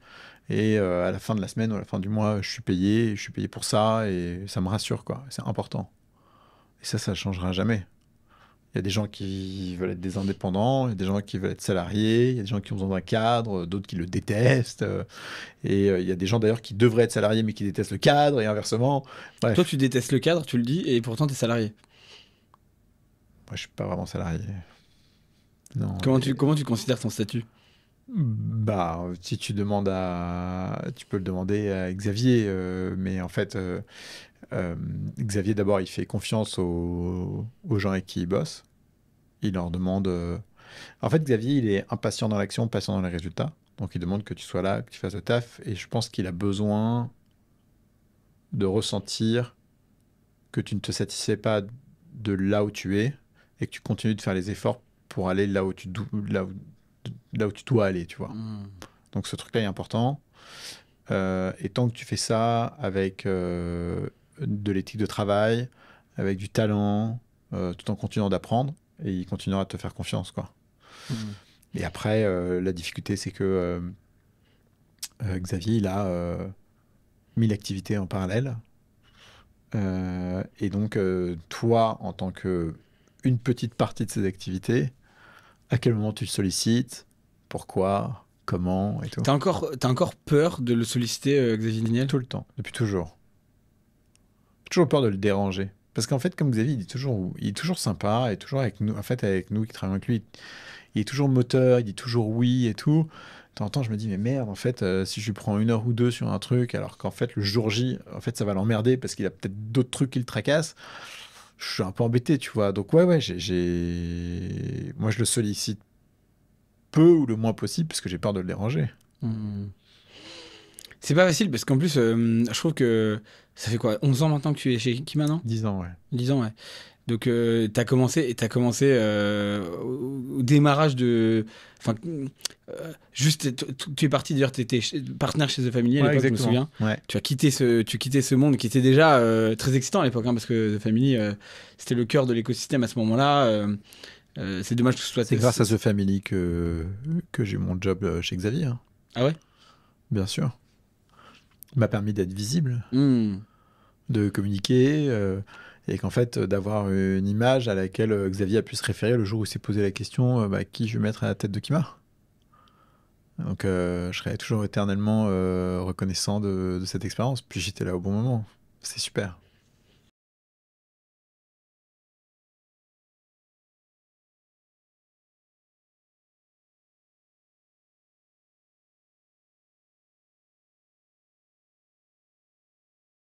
Et à la fin de la semaine ou à la fin du mois, je suis payé pour ça, et ça me rassure, quoi. C'est important. Et ça ne changera jamais. Il y a des gens qui veulent être des indépendants, il y a des gens qui veulent être salariés, il y a des gens qui ont besoin d'un cadre, d'autres qui le détestent. Et il y a des gens d'ailleurs qui devraient être salariés mais qui détestent le cadre et inversement. Bref. Toi, tu détestes le cadre, tu le dis, et pourtant, tu es salarié. Moi, je suis pas vraiment salarié. Non. Comment tu considères ton statut? Bah, si tu demandes tu peux le demander à Xavier, mais en fait, Xavier d'abord, il fait confiance aux gens avec qui il bosse. Il leur demande. En fait, Xavier, il est impatient dans l'action, patient dans les résultats. Donc, il demande que tu sois là, que tu fasses le taf. Et je pense qu'il a besoin de ressentir que tu ne te satisfais pas de là où tu es et que tu continues de faire les efforts pour aller là où tu dois aller, tu vois. Donc, ce truc-là est important. Et tant que tu fais ça avec de l'éthique de travail, avec du talent, tout en continuant d'apprendre, et il continuera à te faire confiance, quoi. Et après, la difficulté, c'est que Xavier, il a 1000 activités en parallèle. Et donc, toi, en tant qu'une petite partie de ces activités, à quel moment tu le sollicites, pourquoi, comment et tout. T'as encore peur de le solliciter, Xavier Niel? Tout le temps, depuis toujours. J'ai toujours peur de le déranger. Parce qu'en fait, comme Xavier, il est toujours sympa, et toujours avec nous, en fait, avec nous qui travaillons avec lui, il est toujours moteur, il dit toujours oui et tout. De temps en temps, je me dis, mais merde, en fait, si je lui prends 1 heure ou 2 sur un truc, alors qu'en fait, le jour J, en fait, ça va l'emmerder parce qu'il a peut-être d'autres trucs qui le tracassent, je suis un peu embêté, tu vois. Donc, ouais, moi, je le sollicite peu ou le moins possible parce que j'ai peur de le déranger. C'est pas facile parce qu'en plus, je trouve que ça fait quoi, 11 ans maintenant que tu es chez Kima, non? 10 ans, ouais. 10 ans, ouais. Donc, t'as commencé au démarrage de. Enfin, juste, tu es parti, d'ailleurs, tu étais partenaire chez The Family à Ouais, l'époque, je me exactement. souviens. Ouais. Tu quittais ce monde qui était déjà très excitant à l'époque, hein, parce que The Family, c'était le cœur de l'écosystème à ce moment-là. C'est dommage que ce soit. C'est grâce à The Family que j'ai eu mon job chez Xavier, hein. Ah ouais? Bien sûr. Il m'a permis d'être visible, Hmm. de communiquer, et qu'en fait, d'avoir une image à laquelle Xavier a pu se référer le jour où il s'est posé la question qui je vais mettre à la tête de Kima. Donc, je serai toujours éternellement reconnaissant de cette expérience. Puis j'étais là au bon moment. C'est super.